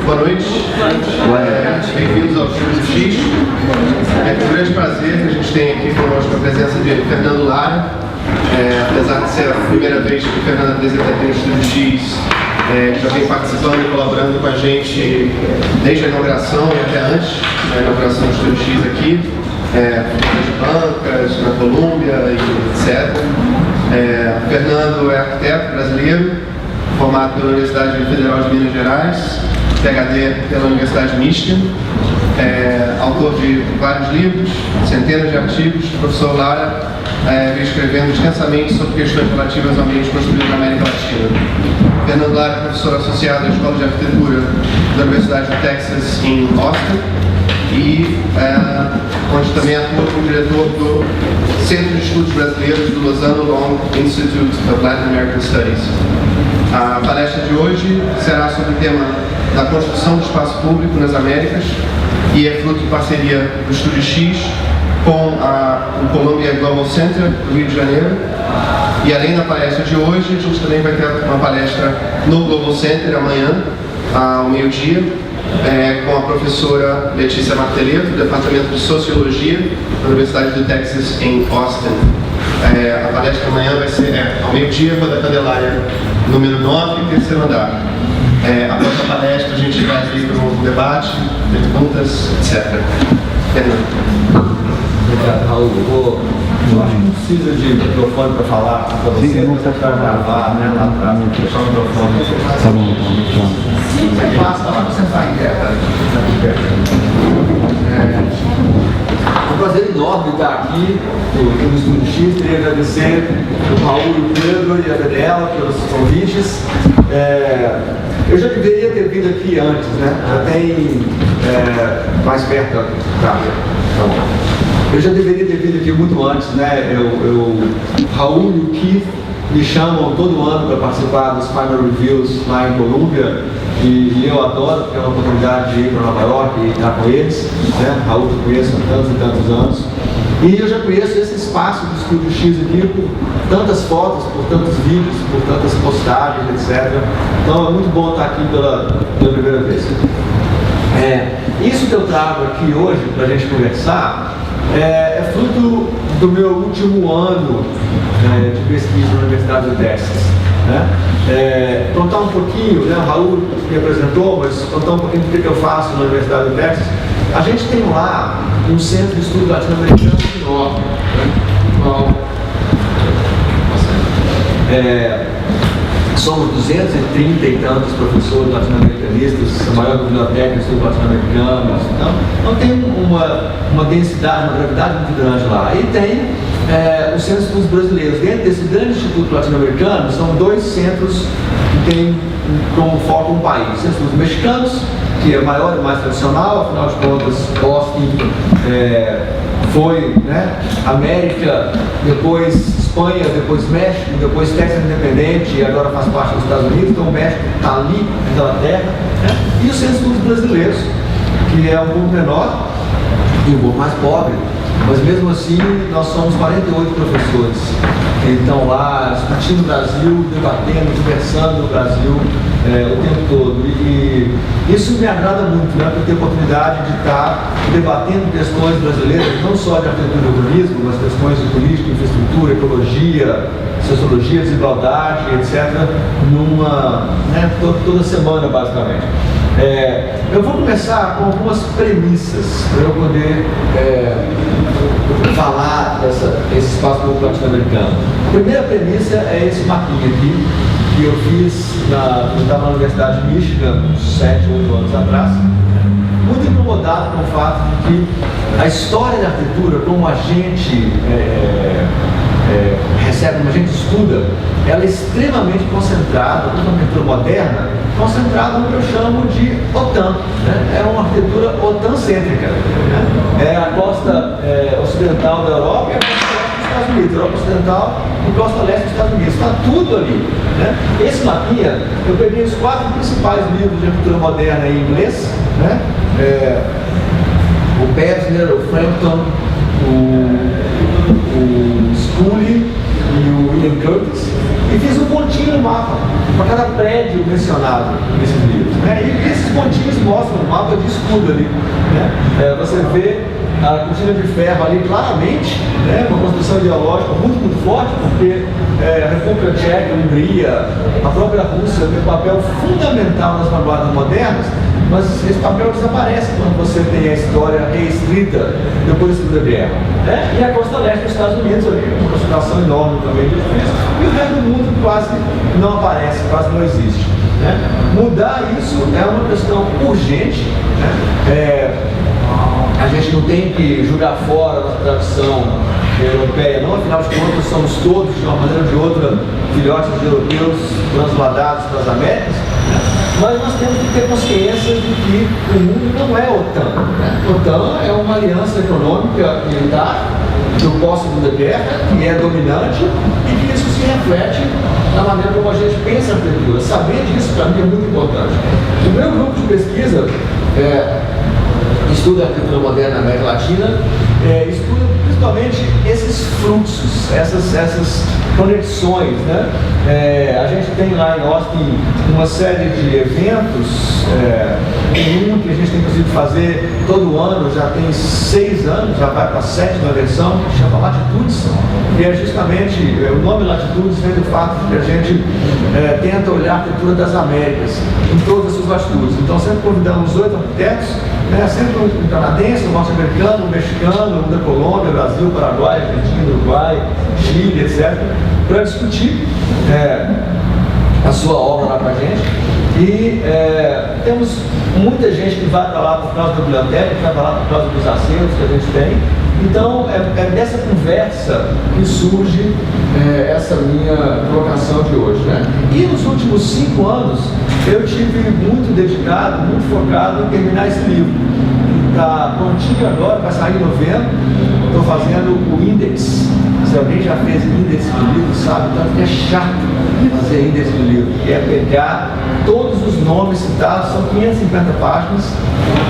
Boa noite. Bem-vindos ao Estúdio X. É com grande prazer que a gente tem aqui conosco a presença de Fernando Lara. Apesar de ser a primeira vez que o Fernando apresenta aqui no Estúdio X, já vem participando e colaborando com a gente desde a inauguração e até antes da inauguração do Estúdio X aqui, de bancas, na Colômbia e etc. Fernando é arquiteto brasileiro, formado pela Universidade Federal de Minas Gerais, PhD pela Universidade de Michigan, autor de vários livros, centenas de artigos. O professor Lara vem escrevendo extensamente sobre questões relativas ao ambiente construído na América Latina. Fernando Lara é professor associado à Escola de Arquitetura da Universidade do Texas em Austin e onde também atua como diretor do Centro de Estudos Brasileiros do Lozano Long Institute of Latin American Studies. A palestra de hoje será sobre o tema da construção do espaço público nas Américas e é fruto de parceria do Estúdio X com o Columbia Global Center do Rio de Janeiro. E além da palestra de hoje, a gente também vai ter uma palestra no Global Center amanhã, ao meio-dia, com a professora Letícia Marteleto, do Departamento de Sociologia da Universidade do Texas em Austin. A palestra amanhã vai ser ao meio-dia, com a da Candelária número 9, terceiro andar. Após a palestra, a gente vai abrir para um debate, perguntas, etc. Fernando. Obrigado, Raul. Eu acho que não precisa de microfone para falar para você. Sim, não precisa gravar, né? Lá atrás, deixar o microfone. Tá bom, então. Sim, você passa lá para sentar em terra. É um prazer enorme estar aqui no Estúdio X. Queria agradecer o Raul e o Pedro e a Daniela pelos convites. Eu já deveria ter vindo aqui antes, né? Já tem mais perto. Tá bom. Eu já deveria ter vindo aqui muito antes, né? Raul e o Keith me chamam todo ano para participar dos Final Reviews lá em Colômbia e eu adoro, porque é uma oportunidade de ir para Nova York e estar com eles, né? Raul eu conheço há tantos e tantos anos. E eu já conheço esse espaço do Estúdio X aqui por tantas fotos, por tantos vídeos, por tantas postagens, etc. Então é muito bom estar aqui pela primeira vez. Isso que eu trago aqui hoje para a gente conversar é fruto do meu último ano de pesquisa na Universidade do Texas. Né? Contar um pouquinho, né? O Raul me apresentou, mas contar um pouquinho do que eu faço na Universidade do Texas. A gente tem lá um centro de estudo latino-americano enorme, somos 230 e tantos professores latino-americanistas, a maior biblioteca de estudos latino-americanos. Então tem uma densidade, uma gravidade muito grande lá. E tem o Centro de Estudos Brasileiros. Dentro desse grande instituto latino-americano, são dois centros que têm como foco um país. O Centro de Estudos Mexicanos, que é maior e mais tradicional, afinal de contas, Austin foi, né, América, depois Espanha, depois México, depois Texas independente e agora faz parte dos Estados Unidos. Então o México está ali, na Inglaterra, né? E o Centro de Estudos Brasileiros, que é um pouco menor e um pouco mais pobre, mas mesmo assim nós somos 48 professores. Então lá discutindo o Brasil, debatendo, conversando no Brasil o tempo todo. E isso me agrada muito, né? Porque eu tenho a oportunidade de estar debatendo questões brasileiras, não só de arquitetura e urbanismo, mas questões de política, infraestrutura, ecologia, sociologia, desigualdade, etc. Toda semana, basicamente. Eu vou começar com algumas premissas para eu poder falar desse espaço público latino-americano. A primeira premissa é esse mapinha aqui, que eu fiz eu estava na Universidade de Michigan, uns 7, 8 anos atrás, muito incomodado com o fato de que a história da arquitetura, como a gente recebe, como a gente estuda, ela é extremamente concentrada, uma arquitetura moderna, concentrada no que eu chamo de OTAN. Né? É uma arquitetura OTAN-cêntrica. Né? É a costa ocidental da Europa e a costa leste dos Estados Unidos. Europa Ocidental e costa leste dos Estados Unidos. Está tudo ali. Né? Esse mapinha, eu peguei os 4 principais livros de arquitetura moderna em inglês. Né? O Pevsner, o Frampton, o Scully e o William Curtis. E fiz um pontinho no mapa, para cada prédio mencionado nesses livros. Né? E esses pontinhos mostram o mapa de escudo ali. Né? Você vê a cortina de ferro ali claramente, né? Uma construção ideológica muito, muito forte, porque a República Tcheca, a Hungria, a própria Rússia tem um papel fundamental nas vanguardas modernas, mas esse papel desaparece quando você tem a história reescrita depois da Segunda Guerra. Né? E a costa leste dos Estados Unidos, ali, uma concentração enorme também de edifícios, e o resto do mundo quase não aparece, quase não existe. Né? Mudar isso é uma questão urgente. Né? A gente não tem que jogar fora a nossa tradição europeia, não, afinal de contas somos todos, de uma maneira ou de outra, filhotes de europeus transladados para as Américas, né? Mas nós temos que ter consciência de que o mundo não é a OTAN. Né? A OTAN é uma aliança econômica militar do pós-Segunda Guerra, que é dominante e que isso se reflete na maneira como a gente pensa a arquitetura. Saber disso, para mim, é muito importante. O meu grupo de pesquisa estuda a arquitetura moderna na América Latina, estuda principalmente esses fluxos, essas conexões. Né? A gente tem lá em Austin uma série de eventos, tem um que a gente tem conseguido fazer todo ano, já tem 6 anos, já vai para a 7ª versão, que chama Latitudes, e é justamente, o nome Latitudes vem do fato de que a gente tenta olhar a arquitetura das Américas, em todas as suas latitudes. Então sempre convidamos 8 arquitetos, sempre um canadense, um norte-americano, um mexicano, um da Colômbia, Brasil, Paraguai, Argentina, Uruguai, Chile, etc., para discutir a sua obra lá com a gente. E temos muita gente que vai para lá por causa da biblioteca, que vai para lá por causa dos acervos que a gente tem. Então, é dessa conversa que surge essa minha colocação de hoje. Né? E nos últimos 5 anos, eu tive muito dedicado, muito focado em terminar esse livro. Está prontinho agora, vai sair em novembro. Estou fazendo o índex. Se alguém já fez índex de livro, sabe, então é chato fazer índex de livro, que é pegar todos os nomes citados, são 550 páginas,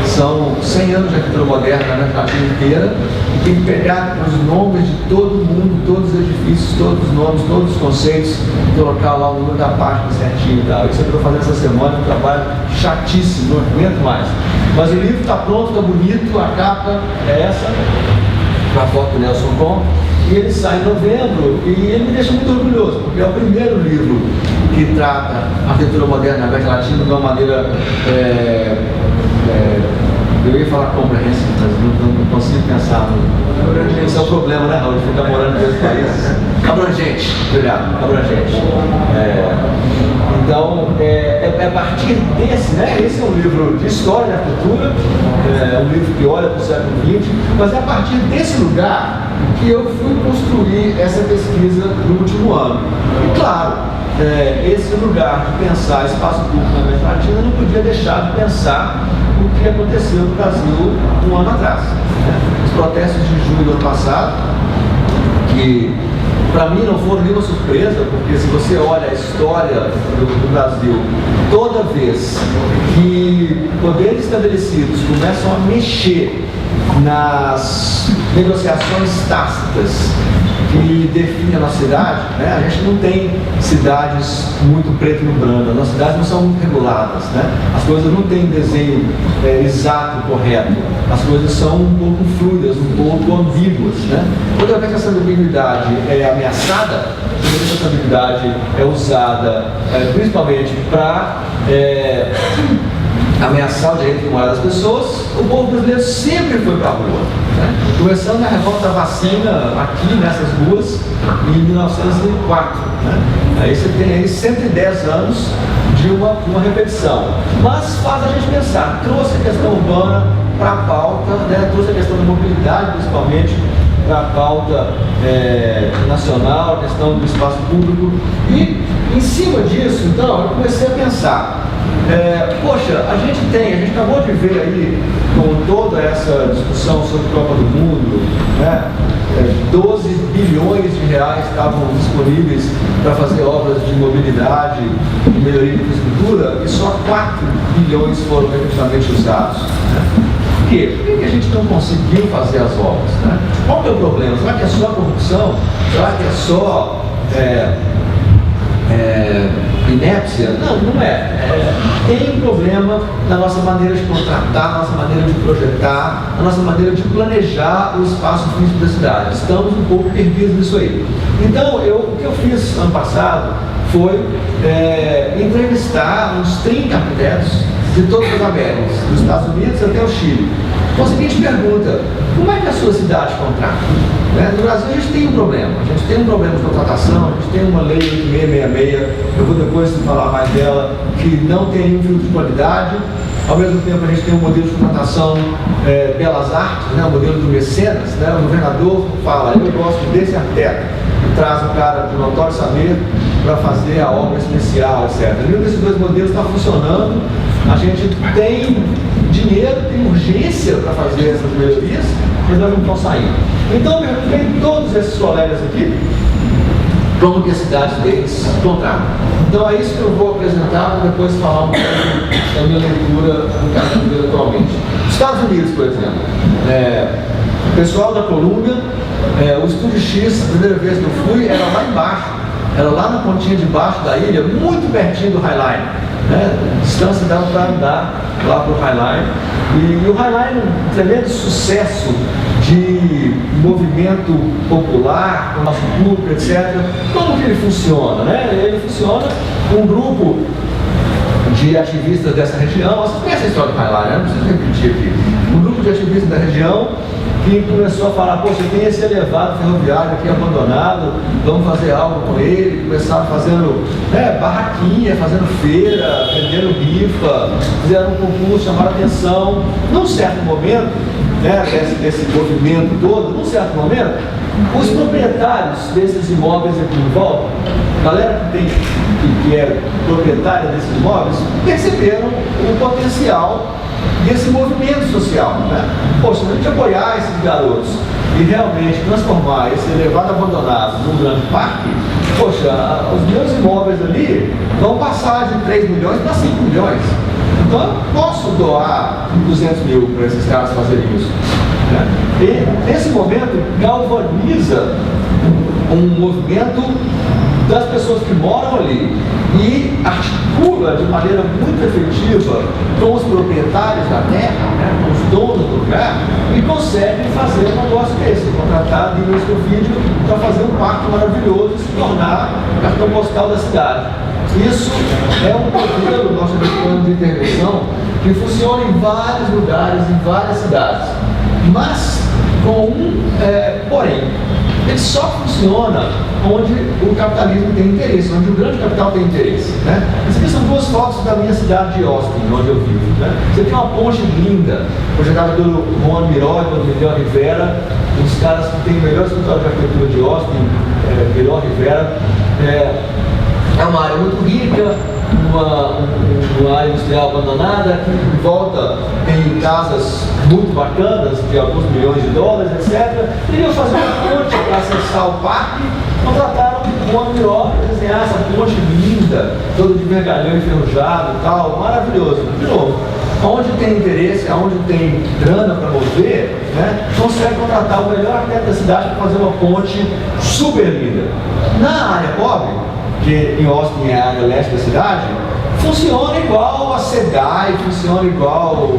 são 100 anos de arquitetura moderna na América Latina inteira, e tem que pegar os nomes de todo mundo, todos os edifícios, todos os nomes, todos os conceitos, e colocar lá o número da página certinho e tal. Isso eu estou fazendo essa semana, um trabalho chatíssimo, não aguento mais. Mas o livro está pronto, está bonito, a capa é essa, com a foto do Nelson Com. E ele sai em novembro e ele me deixa muito orgulhoso, porque é o primeiro livro que trata a arquitetura moderna na América Latina de uma maneira, eu ia falar comprehensive, mas não consigo pensar no abrangente. Esse é o problema, né, Raul, de ficar morando em dois países. Abrangente, obrigado, abrangente. Então, a partir desse, né, esse é um livro de história da arquitetura, é um livro que olha para o século XX, mas é a partir desse lugar que eu fui construir essa pesquisa no último ano. E claro, esse lugar de pensar espaço público na América Latina não podia deixar de pensar o que aconteceu no Brasil um ano atrás. Os protestos de junho do ano passado, que para mim não foram nenhuma surpresa, porque se você olha a história do Brasil, toda vez que poderes estabelecidos começam a mexer nas negociações tácitas que definem a nossa cidade, né? A gente não tem cidades muito preto no branco, as nossas cidades não são muito reguladas, né? As coisas não têm desenho exato, correto, as coisas são um pouco fluidas, um pouco ambíguas, né? Toda vez que essa ambiguidade é ameaçada, toda vez que essa ambiguidade é usada principalmente para ameaçar o direito de morar das pessoas, o povo brasileiro sempre foi para a rua. Né? Começando na revolta da vacina aqui nessas ruas em 1904. Né? Aí você tem aí 110 anos de uma repetição. Mas faz a gente pensar, trouxe a questão urbana para a pauta, né? Trouxe a questão da mobilidade principalmente para a pauta nacional, a questão do espaço público. E em cima disso, então, eu comecei a pensar, poxa, a gente acabou de ver aí, com toda essa discussão sobre Copa do Mundo, né, 12 bilhões de reais estavam disponíveis para fazer obras de mobilidade e melhoria de infraestrutura, e só 4 bilhões foram efetivamente usados. Né? Por quê? Por que a gente não conseguiu fazer as obras? Né? Qual que é o problema? Será que é só corrupção? Será que é só inépcia? Não é. Tem um problema na nossa maneira de contratar, na nossa maneira de projetar, na nossa maneira de planejar o espaço físico da cidade. Estamos um pouco perdidos nisso aí. Então, o que eu fiz ano passado foi entrevistar uns 30 arquitetos de todas as Américas, dos Estados Unidos até o Chile, com a seguinte pergunta: como é que a sua cidade contrata? No Brasil a gente tem um problema, de contratação, a gente tem uma lei 8666, eu vou depois falar mais dela, que não tem nenhum filtro de qualidade. Ao mesmo tempo a gente tem um modelo de contratação belas artes, o modelo do mecenas, o governador fala: eu gosto desse arquiteto, e traz um cara de notório saber para fazer a obra especial, etc. Nenhum desses dois modelos está funcionando. A gente tem dinheiro, tem urgência para fazer essas melhorias, mas nós não estamos saindo. Então eu perguntei todos esses colegas aqui como que as cidades deles contratam. Então é isso que eu vou apresentar, para depois falar um pouco da minha leitura do que está vivendo atualmente. Estados Unidos, por exemplo, o pessoal da Colômbia, o Estúdio X, a primeira vez que eu fui, era lá embaixo, era lá na pontinha de baixo da ilha, muito pertinho do High Line. Distância dava para andar lá para o High Line. E o High Line é um tremendo sucesso de movimento popular, com o nosso público, etc. Como que ele funciona? Ele funciona com um grupo de ativistas dessa região. Vocês conhecem a história do High Line, não preciso repetir aqui. Um grupo de ativistas da região que começou a falar: poxa, tem esse elevado ferroviário aqui abandonado, vamos fazer algo com ele. Começaram fazendo barraquinha, fazendo feira, vendendo rifa, fizeram um concurso, chamaram atenção. Num certo momento, desse movimento todo, num certo momento, os proprietários desses imóveis aqui em volta, a galera que é proprietária desses imóveis, perceberam o potencial desse movimento social. Poxa, se a gente apoiar esses garotos e realmente transformar esse elevado abandonado num grande parque, poxa, os meus imóveis ali vão passar de 3 milhões para 5 milhões. Então eu posso doar 200 mil para esses caras fazerem isso. E nesse momento galvaniza um movimento das pessoas que moram ali e articula de maneira muito efetiva com os proprietários da terra, com os donos do lugar, e consegue fazer um negócio desse, contratar no início do vídeo para fazer um parque maravilhoso e se tornar cartão postal da cidade. Isso é um modelo do nosso plano de intervenção que funciona em vários lugares, em várias cidades, mas com porém, ele só funciona onde o capitalismo tem interesse, onde o grande capital tem interesse. Essas aqui são duas fotos da minha cidade de Austin, onde eu vivo. Você tem uma ponte linda, projetada pelo Juan Miró e pelo Miguel Rivera, um dos caras que tem o melhor escritório de arquitetura de Austin, Miguel Rivera. É uma área muito rica, uma área industrial abandonada, que em volta tem casas muito bacanas, de alguns milhões de dólares, etc. Queriam fazer uma ponte para acessar o parque, contrataram um Miró para desenhar essa ponte linda, toda de vergalhão enferrujado e tal, maravilhoso. De novo, onde tem interesse, onde tem grana para mover, consegue contratar o melhor arquiteto da cidade para fazer uma ponte super linda. Na área pobre, que em Austin é a área leste da cidade, funciona igual a SEDAI, funciona igual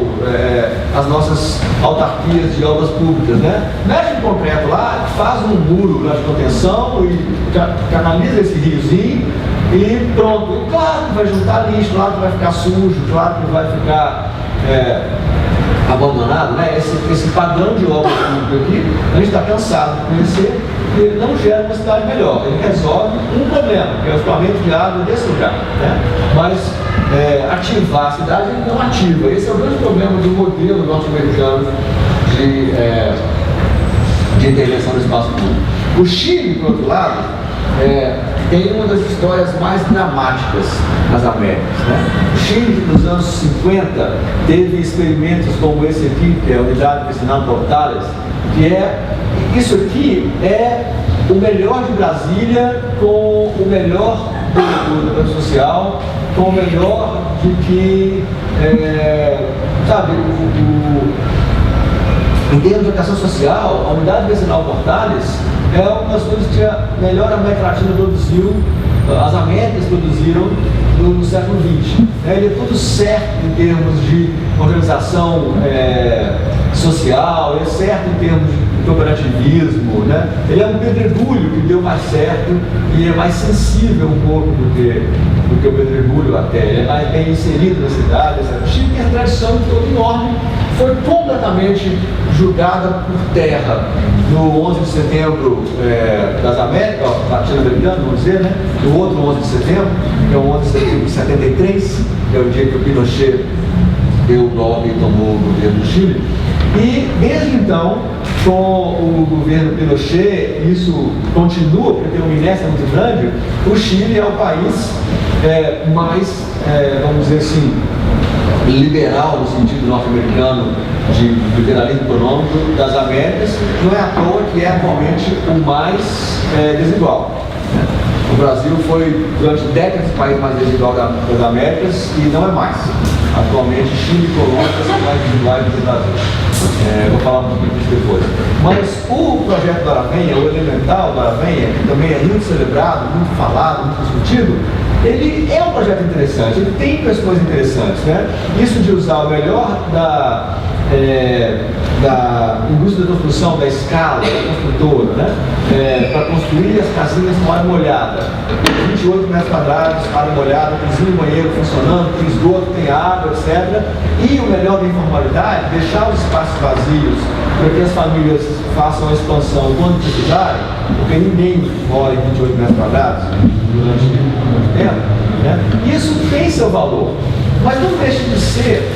as nossas autarquias de obras públicas, Mexe um concreto lá, faz um muro lá de contenção e canaliza esse riozinho e pronto. E claro que vai juntar lixo, claro que vai ficar sujo, claro que vai ficar abandonado, Esse padrão de obra pública aqui, a gente está cansado de conhecer. Ele não gera uma cidade melhor, ele resolve um problema, que é o escoamento de água desse lugar. Mas ativar a cidade ele não ativa. Esse é o grande problema do modelo norte-americano de intervenção no espaço público. O Chile, por outro lado, tem uma das histórias mais dramáticas nas Américas. O Chile, nos anos 50, teve experimentos como esse aqui, que é a Unidade Vecinal Portales, que isso aqui é o melhor de Brasília com o melhor do social, com o melhor de que, em termos de educação social, a Unidade Vecinal Portales é uma das coisas que a melhor América Latina produziu, as Américas produziram no século XX. Ele é tudo certo em termos de organização social, ele é certo em termos de cooperativismo, né? Ele é um pedregulho que deu mais certo e é mais sensível um pouco do que o pedregulho até. Ele é mais bem inserido na cidade. O Chile tem a tradição toda enorme, foi completamente jogada por terra no 11 de setembro das Américas, latino-americano, vamos dizer, né? No outro 11 de setembro, que é o 11 de setembro de 73, que é o dia que o Pinochet deu o golpe e tomou o governo do Chile. E desde então, com o governo Pinochet, isso continua, porque tem uma inércia muito grande. O Chile é o país mais, vamos dizer assim, liberal no sentido norte-americano de liberalismo econômico das Américas. Não é à toa que é atualmente o mais desigual. O Brasil foi durante décadas o país mais desigual das Américas e não é mais. Atualmente, Chile e Colômbia são mais desiguais do que o Brasil. Vou falar um pouquinho disso depois. Mas o projeto do Aravena, o elemental do Aravena, que também é muito celebrado, muito falado, muito discutido, ele é um projeto interessante, ele tem questões interessantes, né? Isso de usar o melhor da indústria da construção, da escala, da construtora, né? Para construir as casinhas com área molhada. 28 metros quadrados, área molhada, cozinha e banheiro funcionando, tem esgoto, tem água, etc. E o melhor da informalidade, deixar os espaços vazios para que as famílias façam a expansão quando precisarem, porque ninguém mora em 28 metros quadrados durante muito tempo, né? Isso tem seu valor, mas não deixa de ser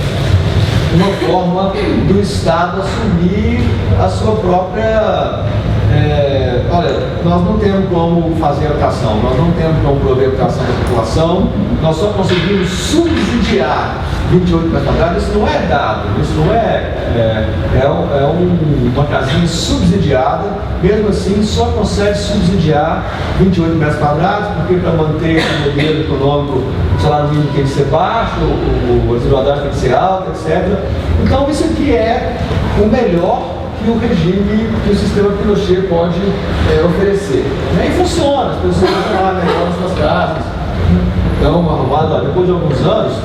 uma forma do Estado assumir a sua própria... olha, nós não temos como fazer educação, nós não temos como prover educação da população, nós só conseguimos subsidiar 28 metros quadrados, isso não é dado, isso não uma casinha subsidiada, mesmo assim só consegue subsidiar 28 metros quadrados, porque para manter o modelo econômico, o salário mínimo tem que ser baixo, a desigualdade tem que ser alta, etc. Então isso aqui é o melhor que o regime, que o sistema Pinochet pode oferecer. E funciona, as pessoas vão lá, melhoram as suas casas, então arrumadas, depois de alguns anos,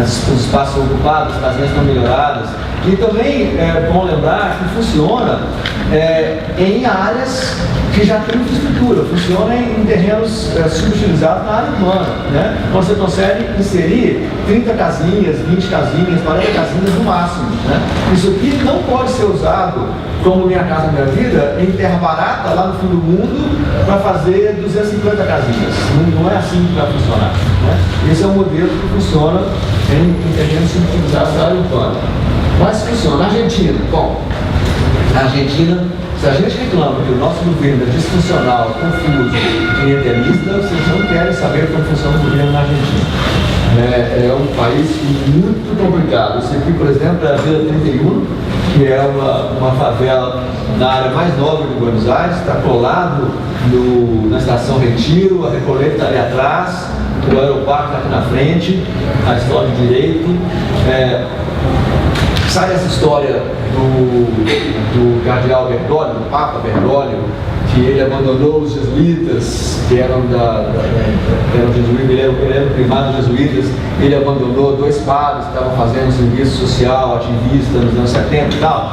os espaços são ocupados, as casinhas estão melhoradas. E também é bom lembrar que funciona em áreas que já têm infraestrutura, funciona em terrenos subutilizados na área urbana, né? Então você consegue inserir 30 casinhas, 20 casinhas, 40 casinhas no máximo, né? Isso aqui não pode ser usado como Minha Casa Minha Vida em terra barata, lá no fim do mundo, para fazer 250 casinhas. Não é assim que vai funcionar, né? Esse é um modelo que funciona em terrenos subutilizados na área urbana. Mas funciona. Na Argentina, bom, na Argentina, se a gente reclama que o nosso governo é disfuncional, confuso, clientelista, vocês não querem saber como funciona o governo na Argentina. É um país muito complicado. Esse aqui, por exemplo, é a Vila 31, que é uma favela na área mais nobre de Buenos Aires, está colado na estação Retiro, a Recoleta está ali atrás, o aeroporto está aqui na frente, a escola de Direito. Sabe essa história do cardeal Bergoglio, do Papa Bergoglio, que ele abandonou os jesuítas, que eram jesuítas, ele era o primado dos jesuítas, ele abandonou 2 padres que estavam fazendo serviço social, ativista nos anos 70 e tal?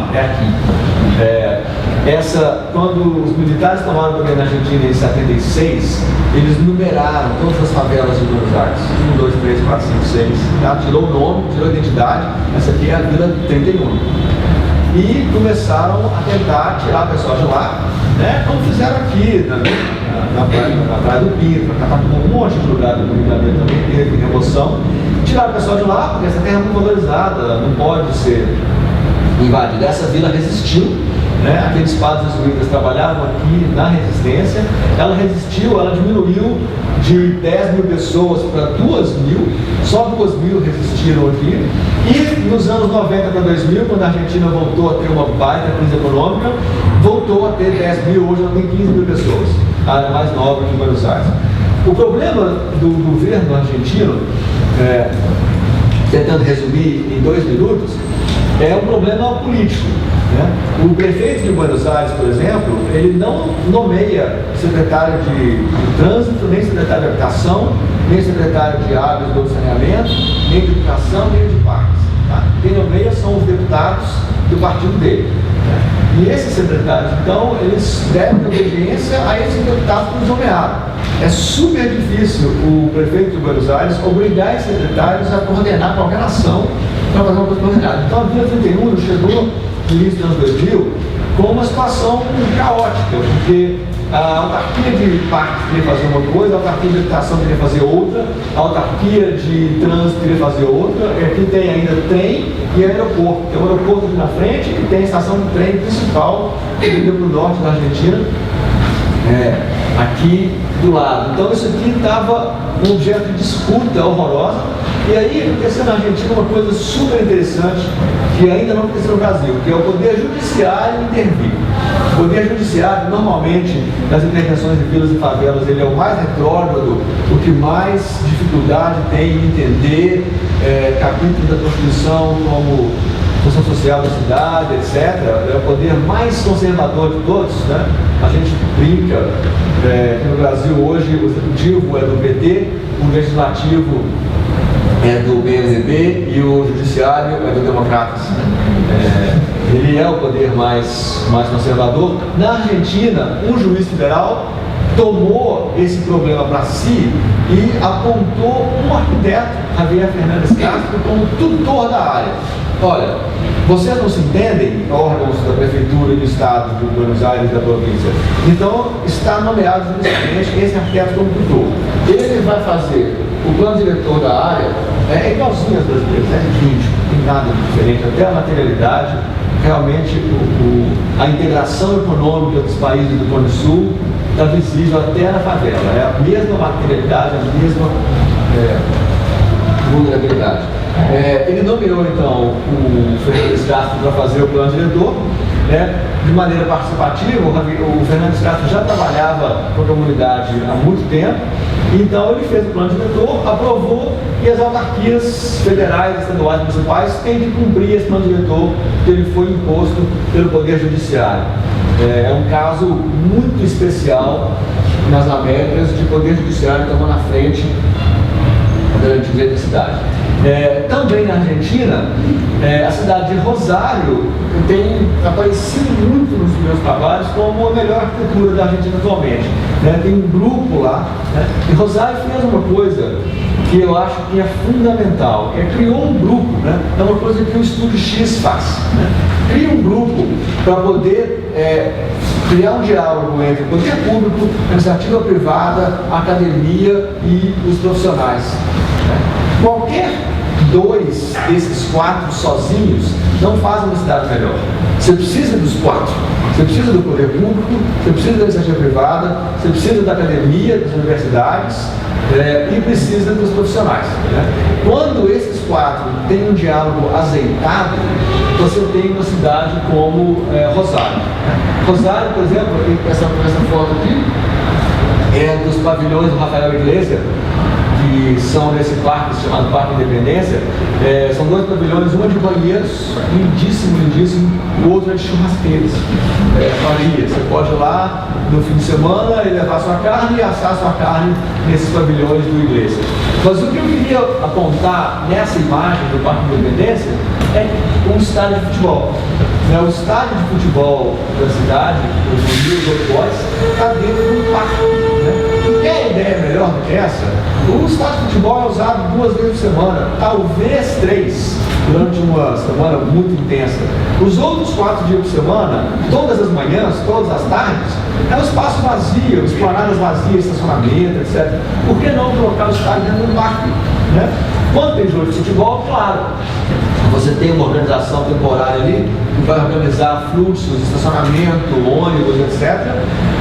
Quando os militares tomaram o poder na Argentina em 76, eles numeraram todas as favelas de Buenos Aires, 1, 2, 3, 4, 5, 6, tá? Tirou o nome, tirou a identidade, essa aqui é a Vila 31. E começaram a tentar tirar o pessoal de lá, né? Como fizeram aqui na Praia do Pinto, um monte de lugar do Rio de Janeiro também teve remoção. Tiraram o pessoal de lá, porque essa terra é muito valorizada, não pode ser invadida. Essa vila resistiu, né? Aqueles padres jesuítas trabalhavam aqui na resistência, ela resistiu, ela diminuiu de 10 mil pessoas para 2 mil, só 2 mil resistiram aqui, e nos anos 90 para 2000, quando a Argentina voltou a ter uma baita crise econômica, voltou a ter 10 mil, hoje ela tem 15 mil pessoas, a área mais nobre de Buenos Aires. O problema do governo argentino, tentando resumir em 2 minutos, é um problema político. né? O prefeito de Buenos Aires, por exemplo, ele não nomeia secretário de trânsito, nem secretário de habitação, nem secretário de água, esgoto e saneamento, nem de educação, nem de parques. Tá? Quem nomeia são os deputados do partido dele. E esses secretários, então, eles devem obediência a esses deputados que eles nomearam. É super difícil o prefeito de Buenos Aires obrigar esses secretários a coordenar qualquer ação para fazer uma coisa coordenada. Então, a Via 31 chegou no início dos anos 2000 com uma situação caótica, porque a autarquia de parques queria fazer uma coisa, a autarquia de habitação queria fazer outra, a autarquia de trânsito queria fazer outra, e aqui tem ainda trem e aeroporto. Tem um aeroporto aqui na frente e tem a estação de trem principal que liga para o norte da Argentina, aqui do lado. Então isso aqui estava um objeto de disputa horrorosa. E aí aconteceu na Argentina uma coisa super interessante que ainda não aconteceu no Brasil, que é o poder judiciário intervir. O poder judiciário, normalmente, nas intervenções de vilas e favelas, ele é o mais retrógrado, o que mais dificuldade tem em entender capítulos da Constituição como função social da cidade, etc. É o poder mais conservador de todos, né? A gente brinca que no Brasil hoje o executivo é do PT, o legislativo é do PMDB e o judiciário é do Democratas. Ele é o poder mais conservador. Na Argentina, um juiz federal tomou esse problema para si e apontou um arquiteto, Javier Fernández Castro, como tutor da área. Olha, vocês não se entendem, órgãos da prefeitura e do estado de Buenos Aires e da província. Então, está nomeado judicialmente esse arquiteto como tutor. Ele vai fazer o plano diretor da área, é igualzinho às brasileiras, é idêntico, não tem nada de diferente, até a materialidade, realmente a integração econômica dos países do Cone Sul está visível até na favela, é a mesma materialidade, a mesma vulnerabilidade. Ele nomeou então o Fernandes Castro para fazer o plano diretor, né? De maneira participativa. O Fernandes Castro já trabalhava com a comunidade há muito tempo, então ele fez o plano diretor, aprovou, e as autarquias federais, estaduais e municipais têm que cumprir esse plano diretor que ele foi imposto pelo Poder Judiciário. É um caso muito especial nas Américas de Poder Judiciário tomar na frente da garantia da cidade. Também na Argentina, a cidade de Rosário tem aparecido muito nos meus trabalhos como a melhor arquitetura da Argentina atualmente. Tem um grupo lá, e Rosário fez uma coisa que eu acho que é fundamental, criou um grupo, é uma coisa que o Estúdio X faz. Cria um grupo para poder criar um diálogo entre o poder público, a iniciativa privada, a academia e os profissionais. Qualquer dois desses quatro sozinhos não fazem uma cidade melhor. Você precisa dos quatro. Você precisa do poder público, você precisa da iniciativa privada, você precisa da academia, das universidades e precisa dos profissionais. Quando esses quatro têm um diálogo azeitado, você tem uma cidade como Rosário. Rosário, por exemplo, essa foto aqui é dos pavilhões do Rafael Iglesias, que são nesse parque chamado Parque Independência. São dois pavilhões, um é de banheiros, lindíssimo, lindíssimo, o outro é de churrasqueiras. Você pode ir lá no fim de semana e levar sua carne e assar sua carne nesses pavilhões do Iglesias. Mas o que eu queria apontar nessa imagem do Parque Independência é um estádio de futebol. O estádio de futebol da cidade, os New Boys, está dentro do parque. Quer ideia melhor do que essa? O estádio de futebol é usado 2 vezes por semana, talvez 3, durante uma semana muito intensa. Os outros 4 dias por semana, todas as manhãs, todas as tardes, é um espaço vazio, esplanadas vazias, estacionamento, etc. Por que não colocar o estádio dentro do parque? Quando tem jogo de futebol, claro, você tem uma organização temporária ali que vai organizar fluxos, estacionamento, ônibus, etc.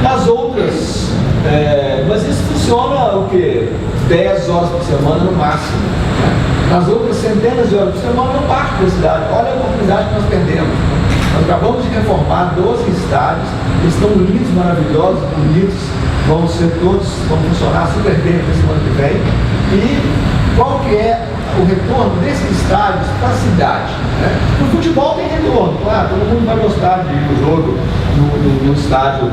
Nas outras, mas isso funciona o quê? 10 horas por semana no máximo. Nas outras centenas de horas por semana no parque da cidade. Olha a oportunidade que nós perdemos. Nós acabamos de reformar 12 estádios, eles estão lindos, maravilhosos, bonitos, vão funcionar super bem para a semana que vem. E qual que é o retorno desses estádios para a cidade. Né? No futebol tem retorno, claro, todo mundo vai gostar de ir no jogo, no estádio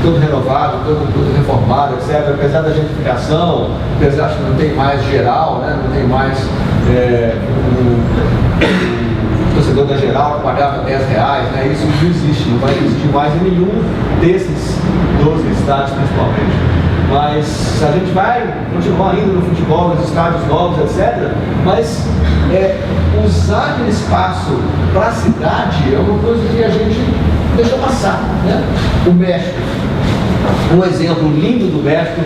todo renovado, todo reformado, etc. Apesar da gentrificação, apesar de que não tem mais geral, né? Não tem mais o torcedor da geral que pagava R$10, né? Isso não existe, não vai existir mais em nenhum desses 12 estádios principalmente. Mas se a gente vai continuar indo no futebol, nos estádios novos, etc., mas usar aquele espaço para a cidade é uma coisa que a gente deixa passar, né? O México, um exemplo lindo do México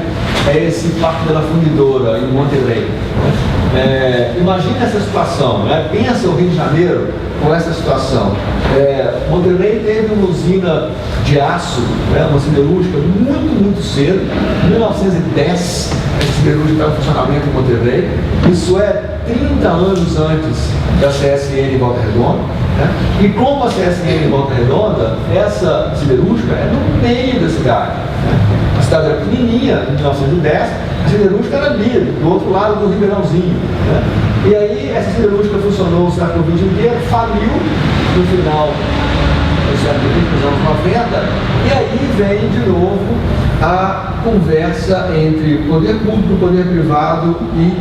é esse Parque da Fundidora em Monterrey. Imagina essa situação, né? Pensa o Rio de Janeiro com essa situação. Monterrey teve uma usina de aço, né? Uma siderúrgica muito cedo, em 1910, essa siderúrgica estava em funcionamento em Monterrey. Isso é 30 anos antes da CSN em Volta Redonda. Né? E como a CSN em Volta Redonda, essa siderúrgica é no meio da cidade. Né? A cidade era pequenininha, em 1910, a siderúrgica era ali, do outro lado do Ribeirãozinho. Né? E aí essa siderúrgica funcionou o século XX inteiro, faliu no final do século XX, nos anos 90, e aí vem de novo a conversa entre poder público, poder privado e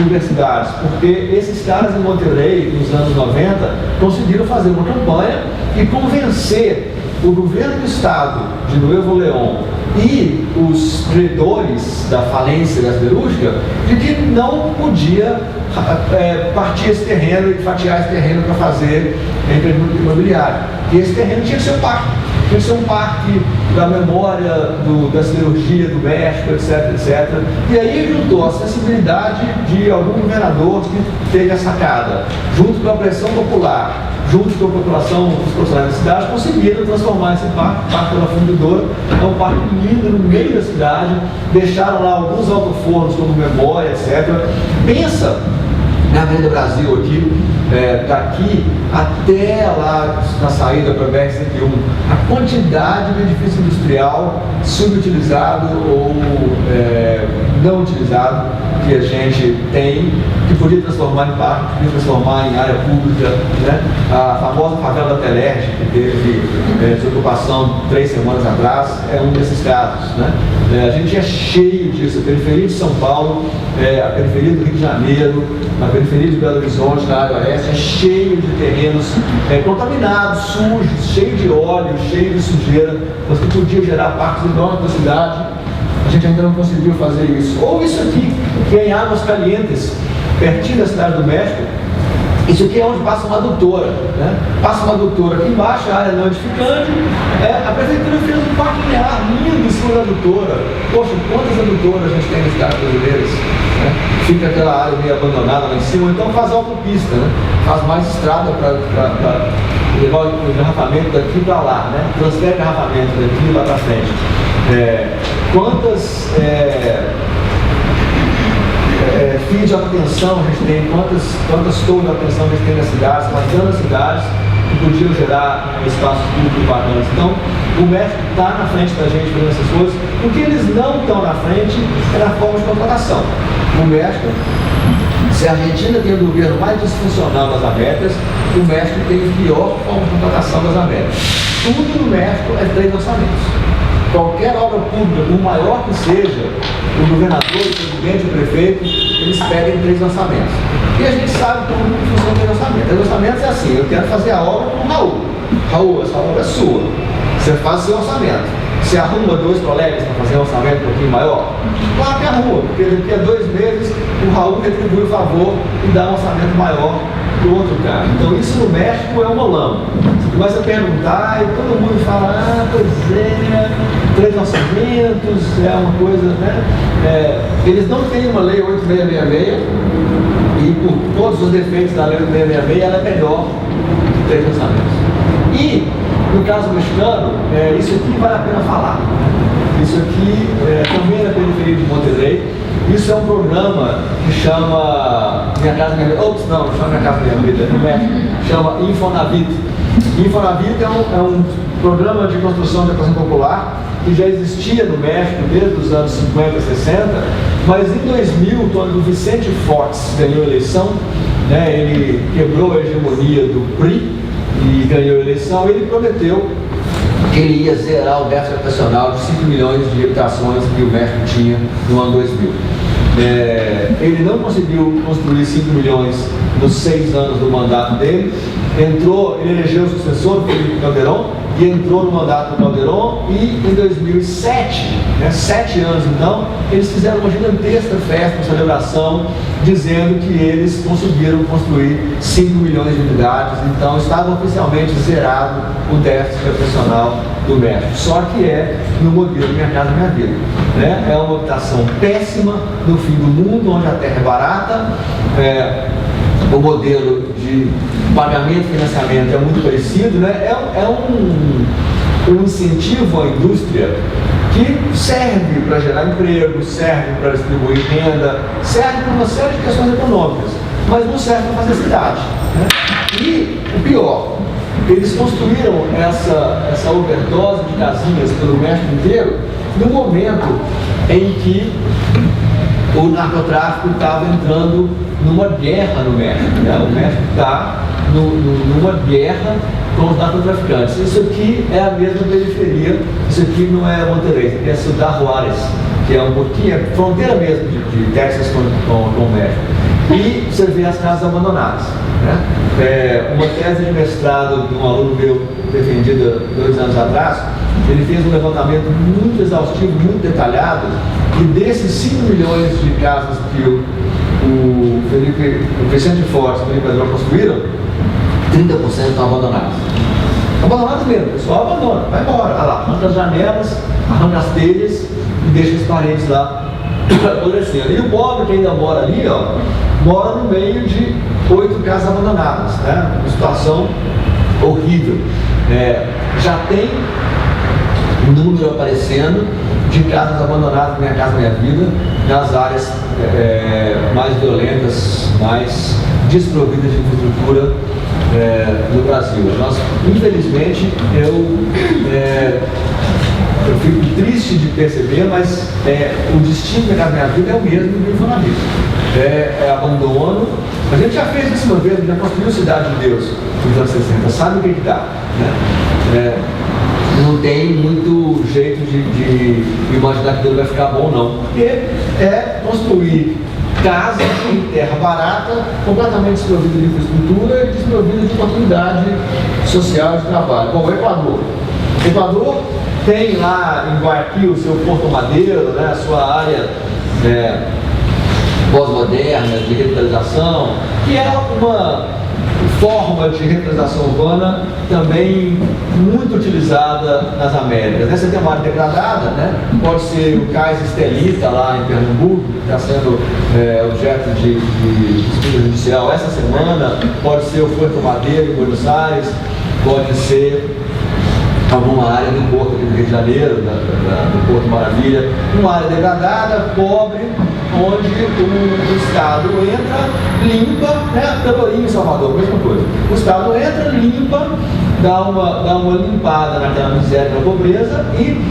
universidades, porque esses caras em Monterrey, nos anos 90, conseguiram fazer uma campanha e convencer o governo do estado de Nuevo León e os credores da falência da siderúrgica de que não podia partir esse terreno e fatiar esse terreno para fazer empreendimento imobiliário. E esse terreno tinha que ser um parque. Tinha que ser um parque da memória da siderurgia do México, etc. E aí juntou a sensibilidade de algum governador que teve a sacada, junto com a pressão popular, junto com a população, os profissionais da cidade, conseguiram transformar esse Parque da Fundidora, é um parque lindo no meio da cidade, deixaram lá alguns alto-fornos como memória, etc. Pensa na Avenida Brasil aqui, daqui até lá na saída para a BR-101, a quantidade de edifício industrial subutilizado ou não utilizado que a gente tem, que podia transformar em parque, podia transformar em área pública, né? A famosa favela da Telerge, que teve desocupação 3 semanas atrás, é um desses casos, né? A gente é cheio disso, a periferia de São Paulo, a periferia do Rio de Janeiro, a periferia de Belo Horizonte, na área oeste, é cheio de terrenos contaminados, sujos, cheio de óleo, cheio de sujeira, mas que podia gerar parques enormes da cidade. A gente ainda não conseguiu fazer isso. Ou isso aqui, que é em Águas Calientes, pertinho da cidade do México. Isso aqui é onde passa uma adutora, né? Passa uma adutora aqui embaixo, a área não edificante. A prefeitura fez um parque linear lindo em cima da adutora. Poxa, quantas adutoras a gente tem nas cidades brasileiras? Né? Fica aquela área meio abandonada lá em cima, então faz autopista, né? Faz mais estrada para levar o engarrafamento daqui para lá, né? Transfere engarrafamento daqui lá para frente. Quantas fios de atenção a gente tem, quantas torres de atenção a gente tem nas cidades, rasgando as cidades, que podiam gerar espaços públicos bacanas. Então, o México está na frente da gente fazendo essas coisas. O que eles não estão na frente é na forma de contratação. O México, se a Argentina tem o governo mais disfuncional das Américas, o México tem a pior forma de contratação das Américas. Tudo no México é 3 orçamentos. Qualquer obra pública, por maior que seja, o governador, o presidente, o prefeito, eles pedem 3 orçamentos. E a gente sabe como funciona 3 orçamentos. 3 orçamentos é assim: eu quero fazer a obra com o Raul. Raul, essa obra é sua. Você faz o seu orçamento. Você arruma 2 colegas para fazer um orçamento um pouquinho maior? Claro que arruma, porque daqui a 2 meses o Raul retribui o favor e dá um orçamento maior para o outro cara. Então isso no México é uma lama. Você começa a perguntar e todo mundo fala, pois é, 3 orçamentos, é uma coisa, né? Eles não têm uma lei 8666 e por todos os defeitos da lei 8666 ela é melhor que 3 orçamentos. E no caso mexicano, isso aqui vale a pena falar. Isso aqui também é na periferia de Monterrey. Isso é um programa que chama Minha Casa Minha Vida. Ops, não chama Minha Casa Minha Vida, no México. Chama Infonavit. Infonavit é um programa de construção de habitação popular que já existia no México desde os anos 50, 60, mas em 2000, quando Vicente Fox ganhou a eleição, né, ele quebrou a hegemonia do PRI e ganhou a eleição, ele prometeu que ele ia zerar o déficit habitacional de 5 milhões de habitações que o México tinha no ano 2000. Ele não conseguiu construir 5 milhões nos 6 anos do mandato dele. Ele elegeu o sucessor, Felipe Calderón, e entrou no mandato do Calderón, e em 2007, 7 anos então, eles fizeram uma gigantesca festa, uma celebração, dizendo que eles conseguiram construir 5 milhões de unidades, então estava oficialmente zerado o déficit habitacional do México. Só que é no modelo Minha Casa Minha Vida. É uma habitação péssima no fim do mundo, onde a terra é barata, o modelo de pagamento e financiamento é muito parecido, né? É um incentivo à indústria que serve para gerar emprego, serve para distribuir renda, serve para uma série de questões econômicas, mas não serve para fazer cidade, né? E o pior, eles construíram essa overdose de casinhas pelo México inteiro no momento em que o narcotráfico estava entrando numa guerra no México, né? O México está numa guerra com os narcotraficantes. Isso aqui é a mesma periferia, isso aqui não é Monterrey, isso aqui é Ciudad Juárez, que é um pouquinho, é fronteira mesmo de Texas com o México. E você vê as casas abandonadas, né? Uma tese de mestrado de um aluno meu, defendida 2 anos atrás, ele fez um levantamento muito exaustivo, muito detalhado, e desses 5 milhões de casas que o Vicente Fox e o Felipe Calderón construíram, 30% estão abandonadas. Abandonadas mesmo, o pessoal abandona, vai embora, olha lá, arranca as janelas, arranca as telhas e deixa as paredes lá apodrecendo. E o pobre que ainda mora ali, mora no meio de 8 casas abandonadas, né? Uma situação horrível. Já tem um número aparecendo de casas abandonadas, Minha Casa Minha Vida, nas áreas mais violentas, mais desprovidas de infraestrutura no Brasil. Infelizmente, eu fico triste de perceber, mas o destino da Minha Casa Minha Vida é o mesmo do Infonavit. É abandono. A gente já fez isso uma vez, já construiu Cidade de Deus nos anos 60, sabe o que dá, né? Não tem muito jeito de imaginar que aquilo vai ficar bom, não. Porque é construir casa em terra barata, completamente desprovida de infraestrutura e desprovida de oportunidade social de trabalho. Bom, o Equador. O Equador tem lá em Guayaquil o seu Porto Madeiro, né, a sua área pós-moderna de revitalização, que é uma forma de revitalização urbana também muito utilizada nas Américas. Você tem uma área degradada, né? Pode ser o Cais Estelita lá em Pernambuco, que está sendo objeto de disputa judicial essa semana, pode ser o Porto Madeiro em Buenos Aires, pode ser alguma área do Porto do Rio de Janeiro, do Porto Maravilha, uma área degradada, pobre, onde o Estado entra, limpa, né? Pelourinho em Salvador, mesma coisa. O Estado entra, limpa, dá uma limpada naquela miséria, na pobreza e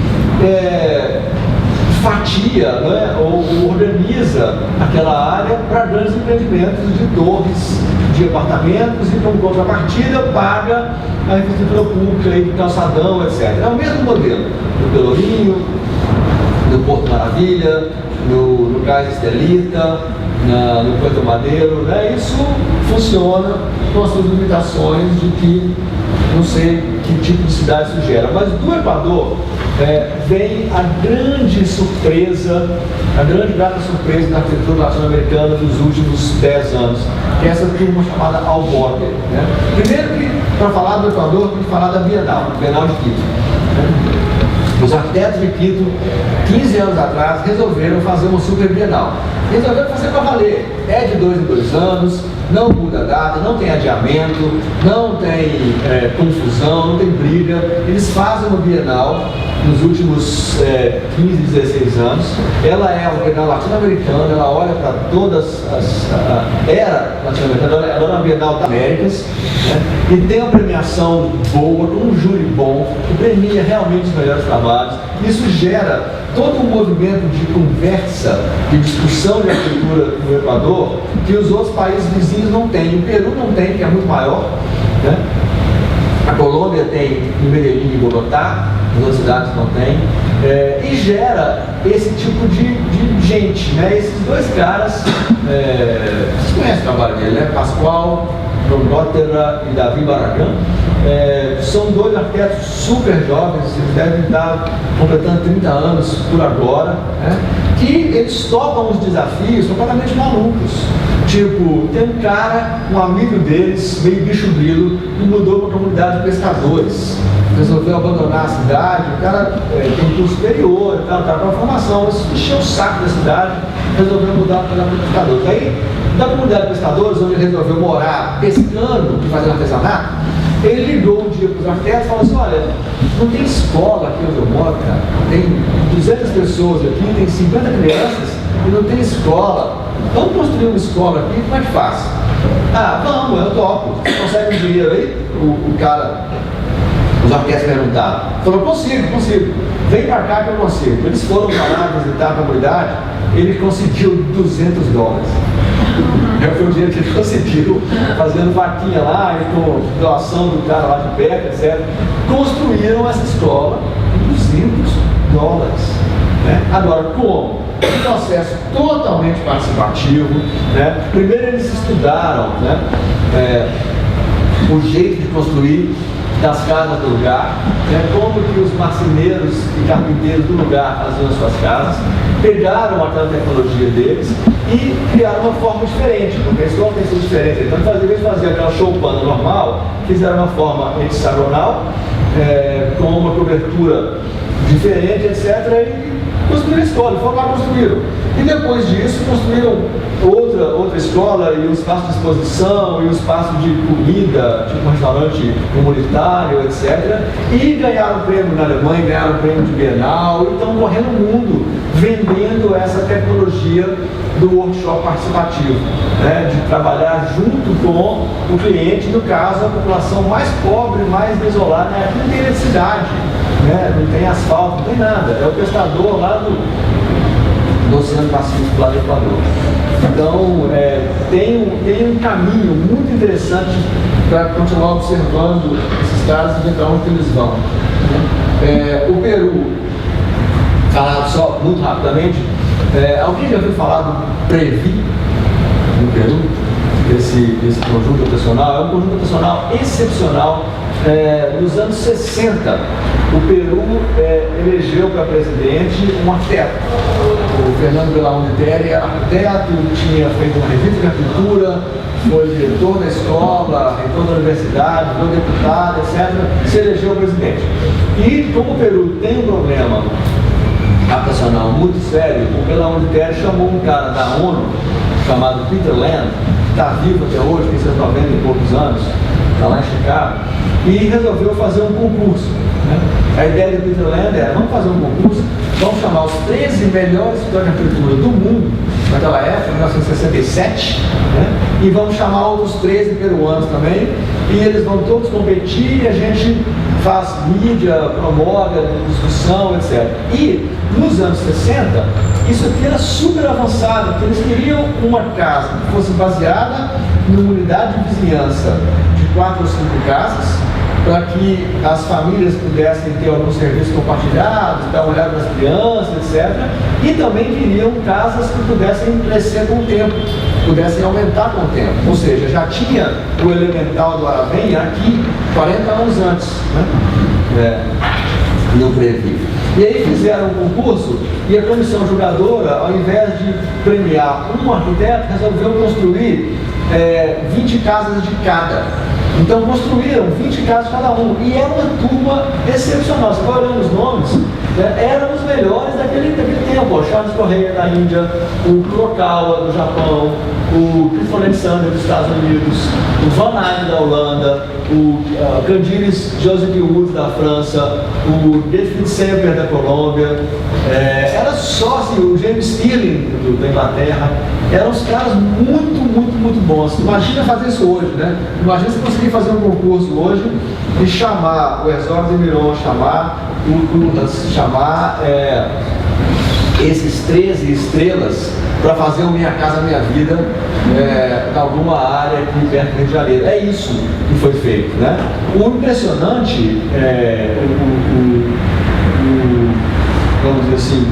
fatia, né? Ou organiza aquela área para grandes empreendimentos de torres, de apartamentos, e com contrapartida paga a infraestrutura pública, aí, do calçadão, etc. É o mesmo modelo do Pelourinho, do Porto Maravilha, no Cais Estelita, no Porto Madeiro, né? Isso funciona com as suas limitações de que não sei que tipo de cidade isso gera. Mas do Equador vem a grande surpresa, a grande grata surpresa da arquitetura latino-americana dos últimos 10 anos, que é essa turma chamada Alborgue, né? Primeiro que, para falar do Equador, tem que falar da Bienal de Quito, né? Os arquitetos de Quito, 15 anos atrás, resolveram fazer uma super Bienal. Resolveram fazer para valer. É de 2 em 2 anos, não muda a data, não tem adiamento, não tem confusão, não tem briga. Eles fazem uma Bienal nos últimos 15, 16 anos. Ela é uma Bienal latino-americana, ela olha para todas era latino-americana, ela é uma Bienal das Américas, né? E tem uma premiação boa, com um júri bom, que premia realmente os melhores trabalhos. Isso gera todo um movimento de conversa, de discussão de arquitetura no Equador, que os outros países vizinhos não têm. O Peru não tem, que é muito maior, né? A Colômbia tem em Medellín e Bogotá, as outras cidades não têm, e gera esse tipo de gente, né? Esses dois caras, vocês conhecem o trabalho dele, né? Pascoal Rondotera e Davi Barragán, são dois arquitetos super jovens, eles devem estar completando 30 anos por agora, né? Que eles topam os desafios completamente malucos. Tipo, tem um cara, um amigo deles, meio bicho grilo, que mudou para a comunidade de pescadores. Resolveu abandonar a cidade, o cara tem curso superior, tá com uma formação, mas encheu o saco da cidade, resolveu mudar para a comunidade de pescadores. Aí, da comunidade de pescadores, onde ele resolveu morar pescando e fazendo artesanato, ele ligou um dia para os arquitetos e falou assim: olha, não tem escola aqui onde eu moro, cara. Tem 200 pessoas aqui, tem 50 crianças e não tem escola. Vamos construir uma escola aqui, como é que faz? Ah, vamos, eu topo. Você consegue um dinheiro aí? O cara, os arquitetos perguntaram. Falou: consigo. Vem pra cá que eu consigo. Eles foram para lá visitar a comunidade, ele conseguiu $200. Foi o dinheiro que ele conseguiu, fazendo vaquinha lá, e com doação do cara lá de perto, etc. Construíram essa escola por $200. Né? Agora, como? Um processo totalmente participativo, né? Primeiro eles estudaram, né? O jeito de construir das casas do lugar, né? Como que os marceneiros e carpinteiros do lugar faziam as suas casas, pegaram aquela tecnologia deles e criaram uma forma diferente, porque a escola tem sido diferente. Então, em vez de fazer aquela choupana normal, fizeram uma forma hexagonal, com uma cobertura diferente, etc. E construíram a escola, foram lá construíram. E depois disso, construíram outra escola e um espaço de exposição e um espaço de comida, tipo um restaurante comunitário, etc. E ganharam prêmio na Alemanha, ganharam prêmio de Bienal, e estão correndo o mundo vendendo essa tecnologia do workshop participativo, né? De trabalhar junto com o cliente, no caso, a população mais pobre, mais desolada, né? Não tem eletricidade, né? Não tem asfalto, não tem nada. É o pescador lá do Oceano Pacífico, lá do Equador. Então, tem um caminho muito interessante para continuar observando esses caras e ver para onde eles vão. O Peru, falar só muito rapidamente, alguém já ouviu falar do Previ no Peru? Esse conjunto habitacional é um conjunto habitacional excepcional. Nos anos 60, o Peru elegeu para presidente um arquiteto. O Fernando Belaúnde Terry era arquiteto, tinha feito uma revista de arquitetura, foi diretor da escola, reitor da universidade, foi deputado, etc. Se elegeu presidente. E como o Peru tem um problema habitacional muito sério, o Belaúnde Terry chamou um cara da ONU, chamado Peter Land, que está vivo até hoje, tem seus 90 e poucos anos, está lá em Chicago, e resolveu fazer um concurso. Né? A ideia do Peter Land era: vamos fazer um concurso, vamos chamar os 13 melhores escritores de arquitetura do mundo, naquela época, 1967, né? E vamos chamar outros 13 peruanos também, e eles vão todos competir, e a gente faz mídia, promove a discussão, etc. E nos anos 60, isso aqui era super avançado, porque eles queriam uma casa que fosse baseada numa unidade de vizinhança de 4 ou 5 casas, para que as famílias pudessem ter alguns serviços compartilhados, dar uma olhada nas crianças, etc. E também queriam casas que pudessem crescer com o tempo, pudessem aumentar com o tempo. Ou seja, já tinha o elemental do Aravém aqui 40 anos antes, né? No Previ. E aí fizeram um concurso e a comissão julgadora, ao invés de premiar um arquiteto, resolveu construir 20 casas de cada. Então construíram 20 casas cada um, e era uma turma excepcional. Você vai olhando os nomes, né, eram os melhores daquele tempo. O Charles Correia da Índia, o Kurokawa do Japão, o Cliff Alexander dos Estados Unidos, o Van Eyck da Holanda, o Candiles Joseph Wood da França, o David Semper da Colômbia, era só assim, o James Stirling da Inglaterra. Eram uns caras muito bons. Imagina fazer isso hoje, né? Imagina se conseguir fazer um concurso hoje e chamar o Herzog de Meuron, chamar o Kulas, chamar esses 13 estrelas para fazer o Minha Casa Minha Vida em alguma área aqui perto do Rio de Janeiro. É isso que foi feito, né? O impressionante, vamos dizer assim,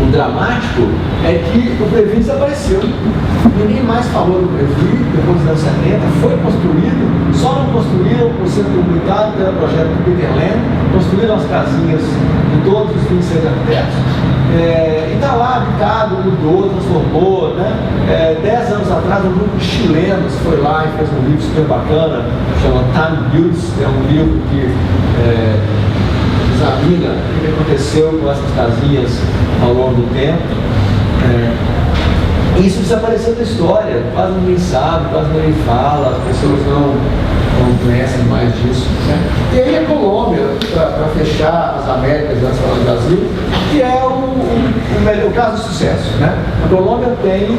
o dramático é que o Previ desapareceu. Ninguém mais falou do Previ depois dos anos 70, foi construído, só não construíram o centro comunitário pelo projeto do Peter Land, construíram as casinhas de todos os 26 arquitetos. E está lá habitado, mudou, transformou, né? 10 anos atrás um grupo de chilenos foi lá e fez um livro super bacana, chama Time Builds, é um livro que examina o que aconteceu com essas casinhas ao longo do tempo. Isso desapareceu da história, quase ninguém sabe, quase ninguém fala, as pessoas não conhecem mais disso, né? E aí a Colômbia, para fechar as Américas antes de falar do Brasil, que é o caso de sucesso, né? A Colômbia tem,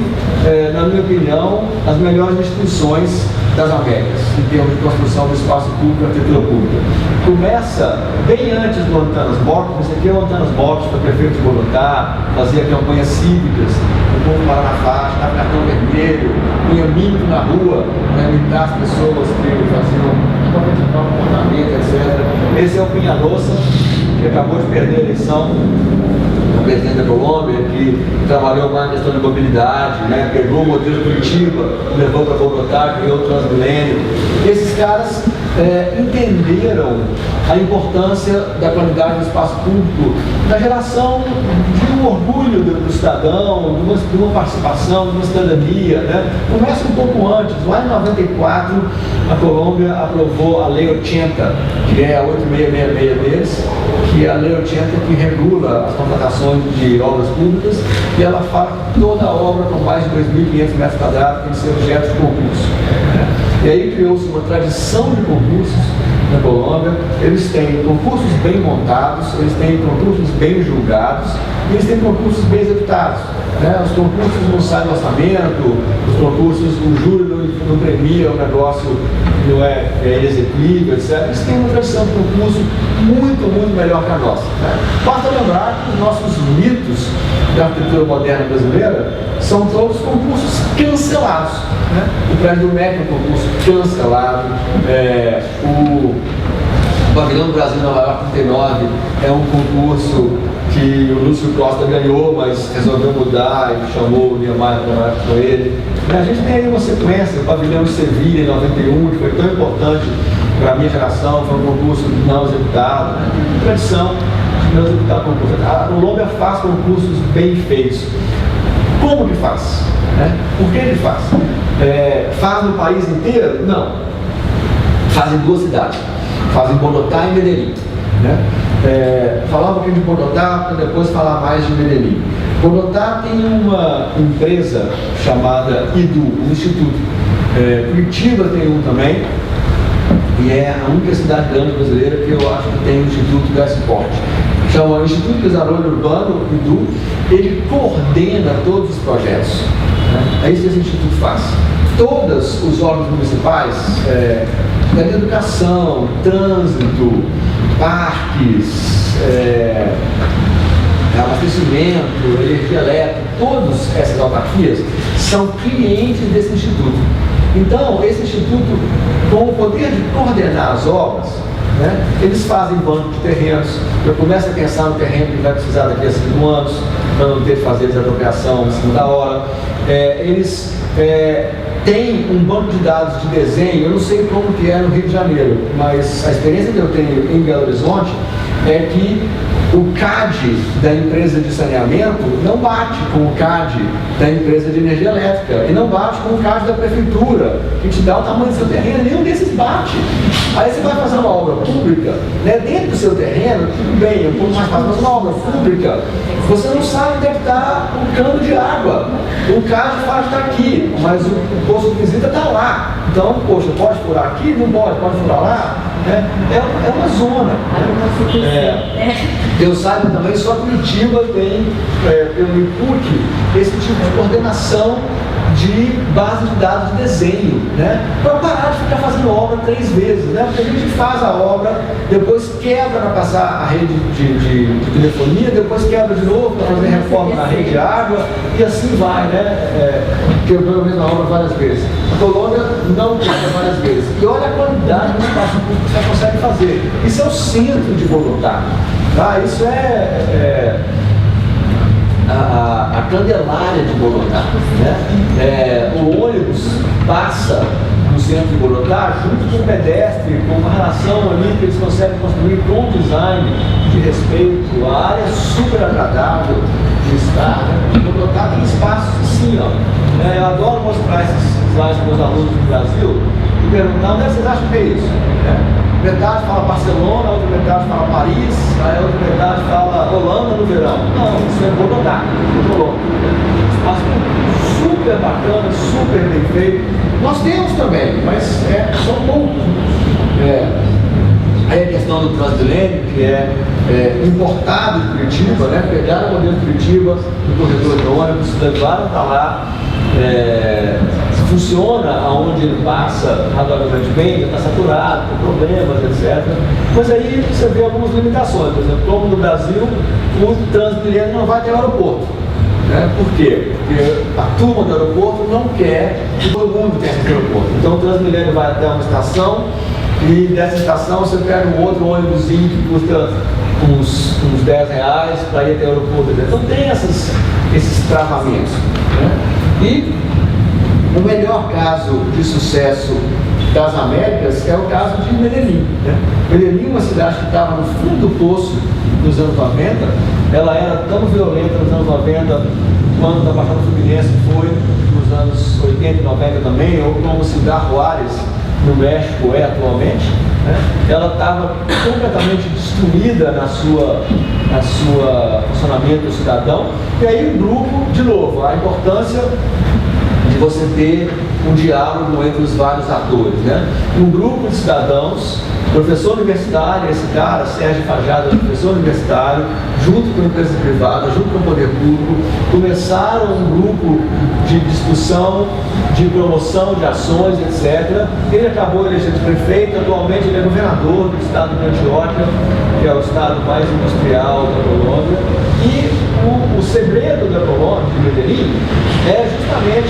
na minha opinião, as melhores instituições das Américas, em termos de construção do espaço público e arquitetura pública. Começa bem antes do Antanas Borges. Esse aqui é o Antanas Borges, para prefeito de Bogotá, fazia campanhas cívicas, o povo parava na faixa, dava cartão vermelho, punha mínimo na rua, para imitar as pessoas que faziam comportamento, etc. Esse é o Peñalosa, que acabou de perder a eleição, o presidente da Colômbia, que trabalhou mais na questão de mobilidade, né? Pegou o modelo de Curitiba, levou para Bogotá, criou o Transmilênio. Esses caras entenderam a importância da qualidade do espaço público, da geração de um orgulho do cidadão, de uma participação, de uma cidadania, né? Começa um pouco antes. Lá em 94, a Colômbia aprovou a Lei 80, que é a 8666 deles, que é a Lei 80 que regula as contratações de obras públicas, e ela fala que toda obra com mais de 2.500 metros quadrados tem que ser objeto de concurso. E aí criou-se uma tradição de concursos na Colômbia. Eles têm concursos bem montados, eles têm concursos bem julgados, e eles têm concursos bem executados, né? Os concursos não saem do orçamento, os concursos, o júri não premia o negócio, não é executível, etc. Eles têm uma tradição de concurso muito melhor que a nossa, né? Basta lembrar que os nossos mitos da arquitetura moderna brasileira são todos concursos cancelados, né? O prédio do MEC é um concurso cancelado, o Pavilhão do Brasil Nova York 39 é um concurso que o Lúcio Costa ganhou, mas resolveu mudar e chamou o Niemeyer para trabalhar com ele. A gente tem aí uma sequência, o Pavilhão de Sevilha em 91, que foi tão importante para a minha geração, foi um concurso não executado, né? Tem tradição de não executar concurso. A Colômbia faz concursos bem feitos. Como que faz? Né? Por que ele faz? Faz no país inteiro? Não. Faz em duas cidades. Faz em Bogotá e Medellín. Né? Falar um pouquinho de Bogotá para depois falar mais de Medellín. Bogotá tem uma empresa chamada IDU, um instituto. Curitiba tem um também, e é a única cidade grande brasileira que eu acho que tem um instituto desse porte. Chama o Instituto de Desarrollo Urbano, IDU. Ele coordena todos os projetos, né? É isso que esse instituto faz. Todos os órgãos municipais, da educação, trânsito, parques, abastecimento, energia elétrica, todas essas autarquias são clientes desse instituto. Então, esse instituto, com o poder de coordenar as obras, né, eles fazem banco de terrenos. Eu começo a pensar no terreno que vai precisar daqui a 5 anos, para não ter que fazer desapropriação em cima da hora. Eles têm um banco de dados de desenho. Eu não sei como que é no Rio de Janeiro, mas a experiência que eu tenho em Belo Horizonte é que O CAD da empresa de saneamento não bate com o CAD da empresa de energia elétrica e não bate com o CAD da prefeitura, que te dá o tamanho do seu terreno, nenhum desses bate. Aí você vai fazer uma obra pública, né, dentro do seu terreno, tudo bem, é um pouco mais fácil, mas uma obra pública, você não sabe onde é que está o cano de água. O CAD fala que está aqui, mas o posto de visita está lá. Então, poxa, pode furar aqui? Não pode furar lá? É uma zona. Eu saiba também, só Curitiba tem, pelo IPUC, esse tipo de coordenação de base de dados de desenho, né? Para parar de ficar fazendo obra 3 vezes, né? Porque a gente faz a obra, depois quebra para passar a rede de telefonia, depois quebra de novo para fazer reforma na rede de água, e assim vai, né? Quebrou a mesma obra várias vezes. A Colônia não quebra várias vezes. E olha a qualidade do espaço público que você consegue fazer. Isso é o centro de Bogotá, tá? Isso a Candelária de Bogotá, né? O ônibus passa no centro de Bogotá junto com o pedestre, com uma relação ali que eles conseguem construir com design de respeito, a área super agradável de estar, né? Bogotá tem espaços assim, ó. Eu adoro mostrar esses slides para os alunos do Brasil e perguntar onde vocês acham que é isso? Metade fala Barcelona, a outra metade fala Paris, a outra metade fala Holanda no verão. Não, isso é Bogotá, Colômbia. Espaço super bacana, super bem feito. Nós temos também, mas são poucos. Aí a questão do Transmilênio, que é importado de Curitiba, né? Pegaram o modelo de Curitiba, do corredor de ônibus, levaram para lá. Funciona aonde ele passa razoavelmente bem, já está saturado, tem problemas, etc. Mas aí você vê algumas limitações. Por exemplo, como no Brasil, o Transmilênio não vai ter aeroporto. Por quê? Porque a turma do aeroporto não quer que todo mundo tenha esse aeroporto. Então o Transmilênio vai até uma estação e dessa estação você pega um outro ônibusinho que custa uns R$10 para ir até o aeroporto. Então tem esses travamentos. E o melhor caso de sucesso das Américas é o caso de Medellín. Medellín, uma cidade que estava no fundo do poço nos anos 90, ela era tão violenta nos anos 90, quando a Baixada Fluminense foi nos anos 80 e 90 também, ou como Ciudad Juárez, no México, é atualmente. Ela estava completamente destruída na sua funcionamento cidadão, e aí o grupo, de novo, a importância de você ter um diálogo entre os vários atores, Um grupo de cidadãos, professor universitário, esse cara, Sérgio Fajardo, professor universitário, junto com a empresa privada, junto com o poder público, começaram um grupo de discussão, de promoção de ações, etc. Ele acabou elegendo prefeito, atualmente ele é governador do estado de Antioquia, que é o estado mais industrial da Colômbia. E o segredo da Colômbia, de Medellín, é justamente,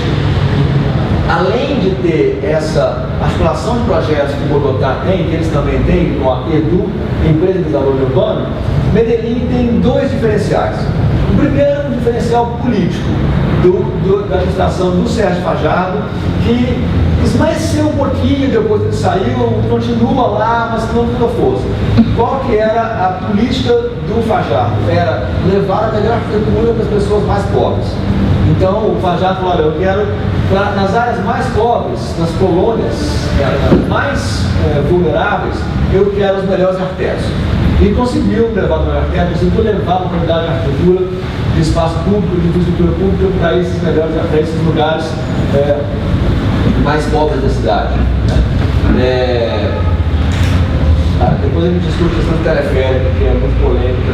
além de ter essa articulação de projetos que o Bogotá tem, que eles também têm, com a EDU, Empresa de Desenvolvimento Urbano, Medellín tem 2 diferenciais. O primeiro é um diferencial político da administração do Sérgio Fajardo, que esmaeceu um pouquinho depois que ele saiu, continua lá, mas não com toda força. Qual que era a política do Fajardo? Era levar a melhor arquitetura para as pessoas mais pobres. Então o Fajardo falou: olha, eu quero, nas áreas mais pobres, nas colônias mais vulneráveis, eu quero os melhores arquitetos. E conseguiu levar o melhor arquiteto, conseguiu levar a qualidade de arquitetura, de espaço público, de infraestrutura pública para esses melhores arquitetos, esses lugares mais pobres da cidade. Depois a gente discute a questão do teleférico, que é muito polêmica,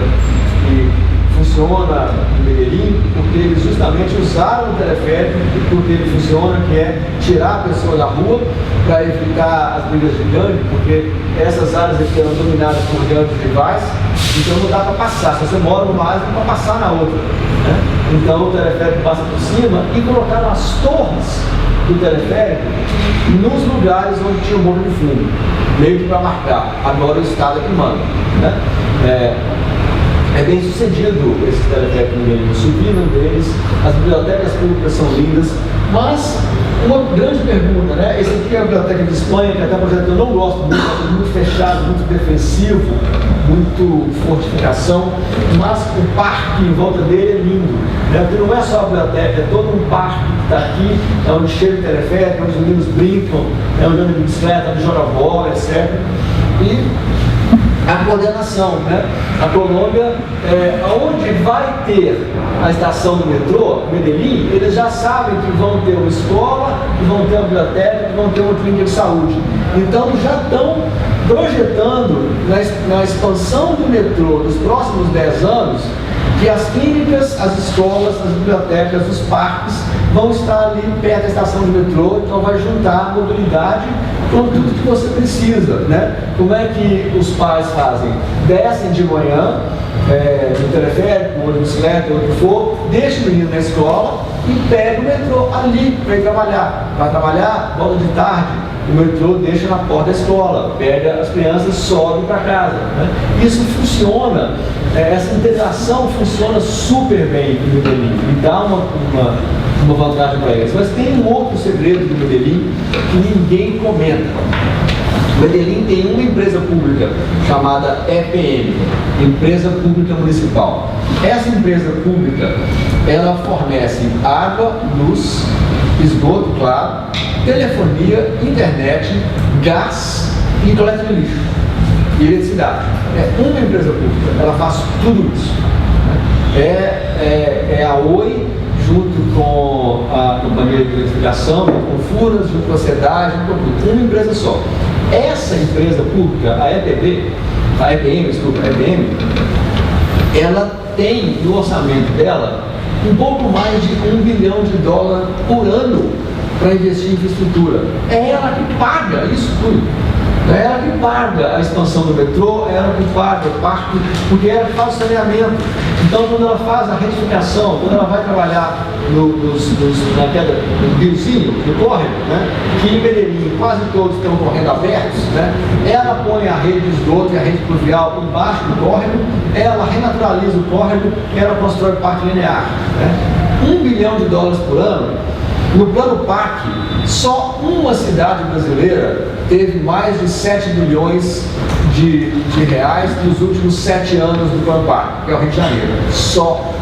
que funciona em Medellín porque eles justamente usaram o teleférico porque ele funciona, que é tirar a pessoa da rua para evitar as brigas de gangue, porque essas áreas aqui eram dominadas por gangues rivais, então não dá para passar. Se você mora numa área, não dá para passar na outra. Então o teleférico passa por cima e colocaram as torres do teleférico nos lugares onde tinha o morro de fundo, meio que para marcar. Agora o Estado é que manda. é bem sucedido esse teleférico no subindo deles, as bibliotecas públicas são lindas, mas uma grande pergunta, né? Esse aqui é a biblioteca de Espanha, que é até um projeto que eu não gosto muito, é muito fechado, muito defensivo, muito fortificação, mas o parque em volta dele é lindo, né? Porque não é só a biblioteca, é todo um parque que está aqui, é onde chega o teleférico, onde os meninos brincam, é onde andam de bicicleta, onde joga bola, etc. E a coordenação, né? A Colômbia, onde vai ter a estação do metrô, Medellín, eles já sabem que vão ter uma escola, que vão ter uma biblioteca, que vão ter uma clínica de saúde. Então já estão projetando na expansão do metrô nos próximos 10 anos que as clínicas, as escolas, as bibliotecas, os parques vão estar ali perto da estação de metrô, então vai juntar a mobilidade com tudo que você precisa, né? Como é que os pais fazem? Descem de manhã, no teleférico, ou de bicicleta, ou o que for, deixa o menino na escola e pega o metrô ali para ir trabalhar. Vai trabalhar, volta de tarde, o metrô deixa na porta da escola, pega as crianças, sobe para casa, né? Isso funciona, essa integração funciona super bem no Medellín e dá uma vantagem para eles. Mas tem um outro segredo do Medellín que ninguém comenta. O Medellín tem uma empresa pública chamada EPM, Empresa Pública Municipal. Essa empresa pública, ela fornece água, luz, esgoto, claro, telefonia, internet, gás e coleta de lixo e eletricidade. É uma empresa pública, ela faz tudo isso. É a Oi, junto com a companhia de eletrificação, junto com Furnas, junto com a SEDAI, junto com tudo. Uma empresa só. Essa empresa pública, a EPM, ela tem no orçamento dela um pouco mais de $1 bilhão por ano para investir em infraestrutura. É ela que paga isso tudo. É ela que paga a expansão do metrô, é ela que paga o parque, porque ela faz o saneamento. Então, quando ela faz a retificação, quando ela vai trabalhar no riozinho, no córrego, né, que em Medellín quase todos estão correndo abertos, né, ela põe a rede de esgoto e a rede pluvial embaixo do córrego, ela renaturaliza o córrego, ela constrói o parque linear. Né. $1 bilhão por ano. No plano PAC, só uma cidade brasileira teve mais de 7 bilhões de reais nos últimos 7 anos do plano PAC, que é o Rio de Janeiro. Só.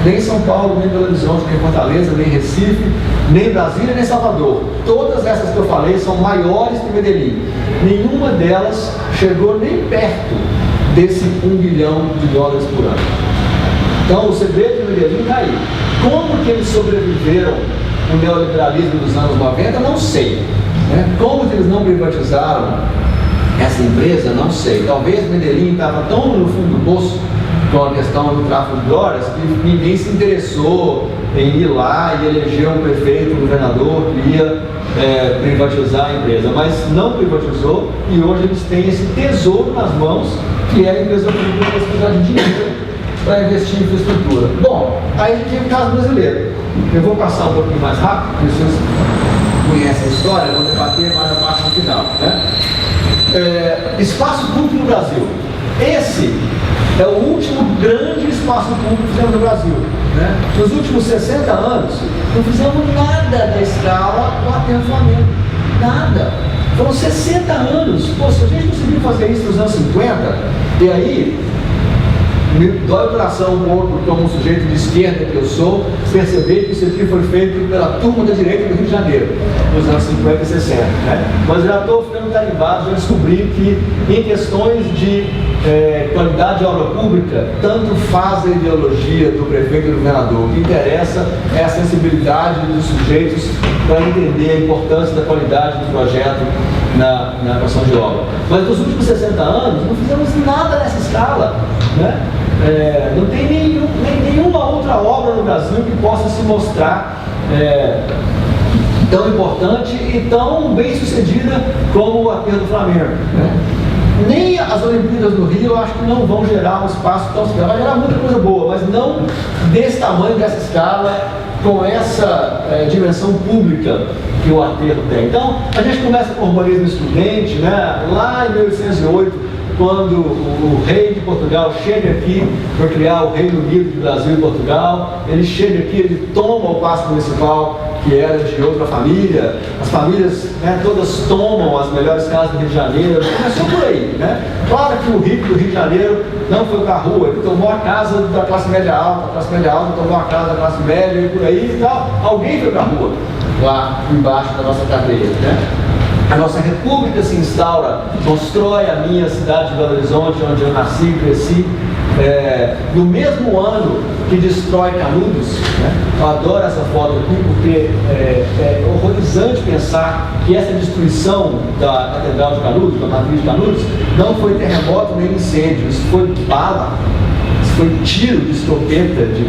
Nem São Paulo, nem Belo Horizonte, nem Fortaleza, nem Recife, nem Brasília, nem Salvador. Todas essas que eu falei são maiores que Medellín. Nenhuma delas chegou nem perto desse $1 bilhão por ano. Então, o segredo de Medellín está aí. Como que eles sobreviveram no neoliberalismo dos anos 90, não sei. Né? Como que eles não privatizaram essa empresa, não sei. Talvez Medellín estava tão no fundo do poço com a questão do tráfico de drogas que ninguém se interessou em ir lá e eleger um prefeito, um governador que ia privatizar a empresa. Mas não privatizou e hoje eles têm esse tesouro nas mãos, que é a empresa pública que precisar de dinheiro para investir em infraestrutura. Bom, aí a gente tem o caso brasileiro. Eu vou passar um pouquinho mais rápido, porque vocês conhecem a história, vou debater mais a parte no final. Né? Espaço público no Brasil. Esse é o último grande espaço público que fizemos no Brasil. Né? Nos últimos 60 anos, não fizemos nada da escala do Aterro Flamengo. Nada. Foram 60 anos. Pô, se a gente conseguiu fazer isso nos anos 50, e aí me dói o coração um pouco, como um sujeito de esquerda que eu sou, perceber que isso aqui foi feito pela turma da direita do Rio de Janeiro, nos anos 50 e 60. Né? Mas já estou ficando tarimbado, já descobri que em questões de qualidade de obra pública, tanto faz a ideologia do prefeito e do governador. O que interessa é a sensibilidade dos sujeitos para entender a importância da qualidade do projeto na questão de obra. Mas nos últimos 60 anos não fizemos nada nessa escala. Né? Não tem nenhuma outra obra no Brasil que possa se mostrar tão importante e tão bem sucedida como o Aterro do Flamengo. Né? Nem as Olimpíadas do Rio eu acho que não vão gerar um espaço tão grande. Vai gerar muita coisa boa, mas não desse tamanho, dessa escala, com essa dimensão pública que o Aterro tem. Então, a gente começa com o urbanismo estudante, né? Lá em 1808, quando o rei de Portugal chega aqui para criar o Reino Unido de Brasil e Portugal, ele chega aqui, ele toma o Paço Municipal, que era de outra família, as famílias, né, todas tomam as melhores casas do Rio de Janeiro, começou por aí, né? Claro que o rico do Rio de Janeiro não foi para a rua, ele tomou a casa da classe média alta, a classe média alta tomou a casa da classe média e por aí e tal, alguém foi para a rua, lá embaixo da nossa cadeia, né? A nossa república se instaura, constrói a minha cidade de Belo Horizonte, onde eu nasci e cresci, no mesmo ano que destrói Canudos, né? Eu adoro essa foto aqui porque é horrorizante pensar que essa destruição da Catedral de Canudos, da matriz de Canudos, não foi terremoto nem incêndio, isso foi bala, isso foi tiro de escopeta, de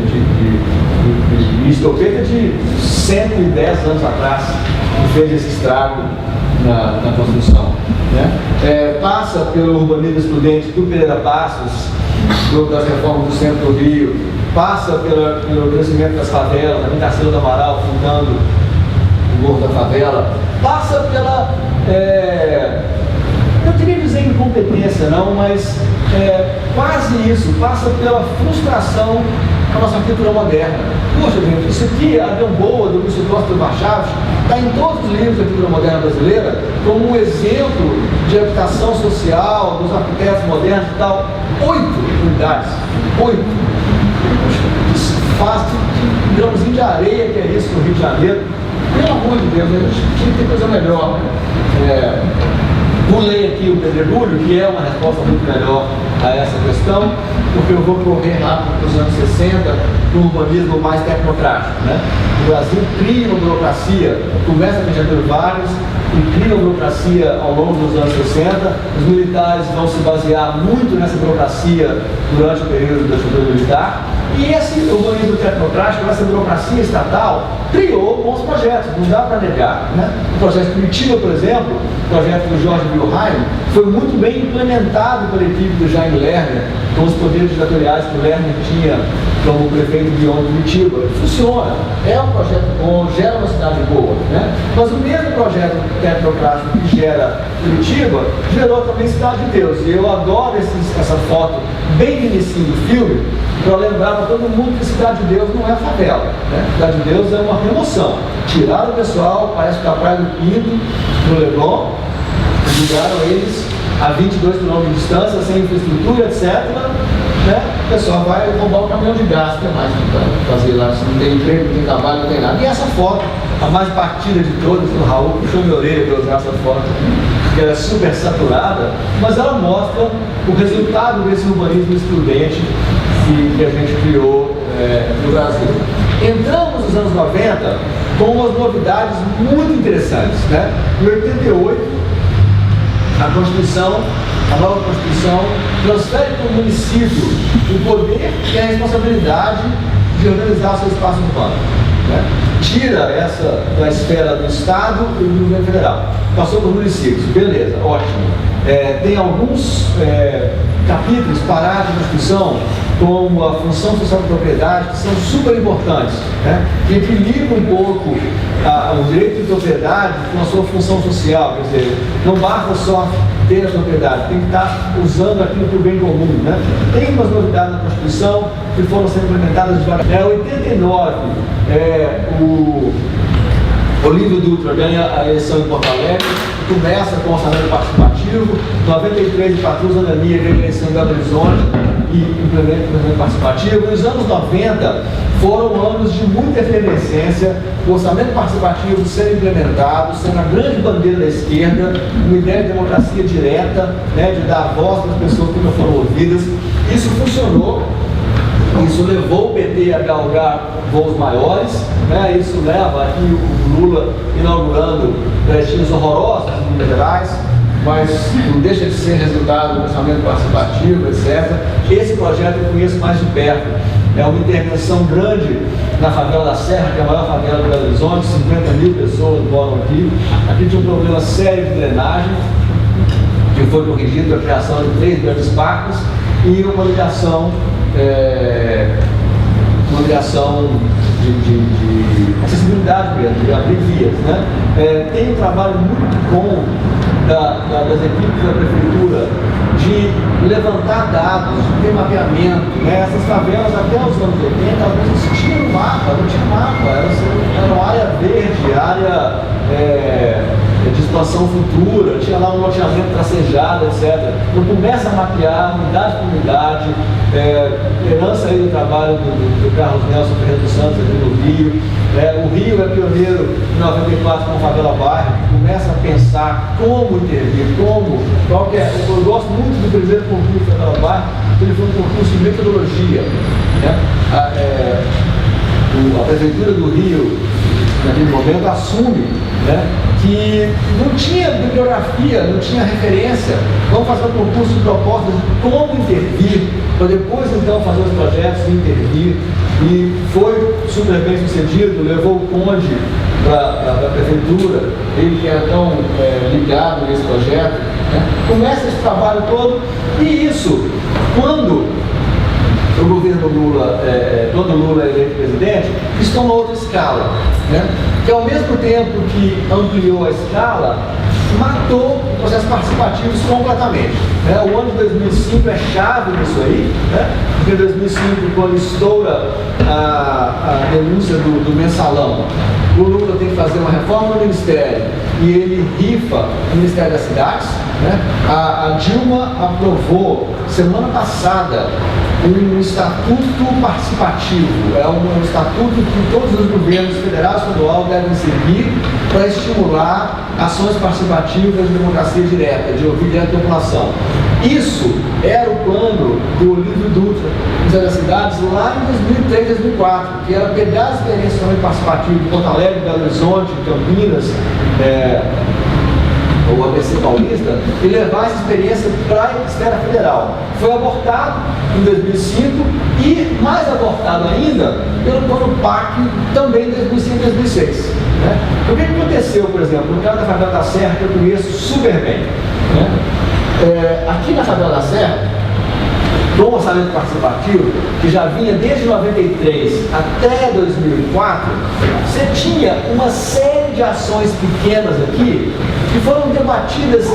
escopeta de 110 anos atrás, que fez esse estrago na construção, né? Passa pelo urbanismo estudante do Pereira Passos, das reformas do centro do Rio, passa pelo crescimento das favelas, a Tarsila do Amaral fundando o Morro da Favela, passa pela, eu queria dizer incompetência não, mas quase isso, passa pela frustração da nossa cultura moderna. Poxa, gente, isso aqui, a Gamboa, do Lúcio Costa do Chaves, está em todos os livros da cultura moderna brasileira como um exemplo de habitação social, dos arquitetos modernos e tal. 8 unidades, 8. Faz de grãozinho de areia que é isso no Rio de Janeiro. Pelo amor de Deus, a gente tinha que ter coisa melhor, né? Pulei aqui o pedregulho, que é uma resposta muito melhor a essa questão, porque eu vou correr rápido para os anos 60, para um urbanismo mais tecnocrático, né? O Brasil cria uma burocracia, começa com Getúlio Vargas e cria uma burocracia ao longo dos anos 60. Os militares vão se basear muito nessa burocracia durante o período da ditadura militar. E esse urbanismo tecnocrático, essa burocracia estatal, criou bons projetos, não dá para negar, né? O projeto de Curitiba, por exemplo, o projeto do Jorge Wilhelm, foi muito bem implementado pela equipe do Jaime Lerner, com os poderes ditatoriais que o Lerner tinha como prefeito de Curitiba. Funciona, é um projeto bom, gera uma cidade boa, né? Mas o mesmo projeto tecnocrático que gera Curitiba, gerou também Cidade de Deus. E eu adoro essa foto bem no início do filme, para lembrar para todo mundo que Cidade de Deus não é favela, né? Cidade de Deus é uma remoção. Tiraram o pessoal, parece que a Praia do Pinto, no Leblon, jogaram eles a 22 km de distância, sem infraestrutura, etc. Né? O pessoal vai roubar um caminhão de gás, que é mais para fazer lá, se não tem emprego, não tem trabalho, não tem nada. E essa foto, a mais batida de todas, o Raul puxou minha orelha para usar essa foto, porque ela é super saturada, mas ela mostra o resultado desse urbanismo excludente que a gente criou no Brasil. Entramos nos anos 90 com umas novidades muito interessantes, né? Em 88, a nova Constituição transfere para o município o poder e a responsabilidade de organizar o seu espaço urbano, né? Tira essa da esfera do Estado e do governo federal. Passou para os municípios, beleza, ótimo. Tem alguns capítulos, parágrafos da Constituição, como a função social da propriedade, que são super importantes, né? Que equilibram um pouco o direito de propriedade com a sua função social, quer dizer, não basta só ter a propriedade, tem que estar usando aquilo para o bem comum, né? Tem umas novidades na Constituição que foram sendo implementadas devagar. Em 89, o Olívio Dutra ganha a eleição em Porto Alegre, começa com o orçamento participativo. 93, Patrus Anania ganha a eleição em Belo Horizonte e implementa o orçamento participativo. Nos anos 90 foram anos de muita efervescência, o orçamento participativo sendo implementado, sendo a grande bandeira da esquerda, uma ideia de democracia direta, né, de dar voz para as pessoas que não foram ouvidas. Isso funcionou. Isso levou o PT a galgar voos maiores, né? Isso leva aqui o Lula inaugurando destinos horrorosos em Minas Gerais, mas não deixa de ser resultado do pensamento participativo, etc. Esse projeto eu conheço mais de perto. É uma intervenção grande na favela da Serra, que é a maior favela do Belo Horizonte, 50 mil pessoas moram aqui. Aqui tinha um problema sério de drenagem, que foi corrigido a criação de 3 grandes parques e uma ligação de acessibilidade mesmo, de abrir vias, né? Tem um trabalho muito bom das equipes da Prefeitura de levantar dados, de ter mapeamento, né? Essas favelas até os anos 80, elas não existiam mapa, não tinha mapa, era uma área verde, área de expansão futura, tinha lá um loteamento tracejado, etc. Então começa a mapear unidade por unidade, herança aí do trabalho do Carlos Nelson Ferreira dos Santos aqui no Rio. O Rio é pioneiro em 94 com a Favela Bairro, começa a pensar como intervir, qual que é. Eu gosto muito do primeiro concurso da Favela Bairro, porque ele foi um concurso de metodologia, né? A Prefeitura do Rio, naquele momento, assume, né, que não tinha bibliografia, não tinha referência. Vamos fazer um concurso de propostas de como intervir, para depois então fazer os projetos e intervir. E foi super bem sucedido, levou o Conde para a Prefeitura, ele que era tão ligado nesse projeto, né? Começa esse trabalho todo, e isso, quando o governo Lula, quando Lula é eleito presidente, isso toma outra escala, né? Que ao mesmo tempo que ampliou a escala, matou processos participativos completamente, né? O ano de 2005 é chave nisso aí, né? Porque em 2005, quando estoura a denúncia do mensalão, o Lula tem que fazer uma reforma no Ministério e ele rifa o Ministério das Cidades, né? A Dilma aprovou semana passada um estatuto participativo, um estatuto que todos os governos federal e estadual devem seguir para estimular ações participativas de democracia direta, de ouvir direto a população. Isso era o plano do Olívio Dutra, Ministério das Cidades, lá em 2003, 2004, que era pegar as experiências também participativas de Porto Alegre, Belo Horizonte, Campinas, o ABC Paulista, e levar essa experiência para a esfera federal. Foi abortado em 2005 e mais abortado ainda pelo plano PAC também em 2005 e 2006. Né? O que aconteceu, por exemplo, no caso da Favela da Serra, que eu conheço super bem, né? Aqui na Favela da Serra, com o orçamento participativo, que já vinha desde 93 até 2004, você tinha uma série de ações pequenas aqui que foram debatidas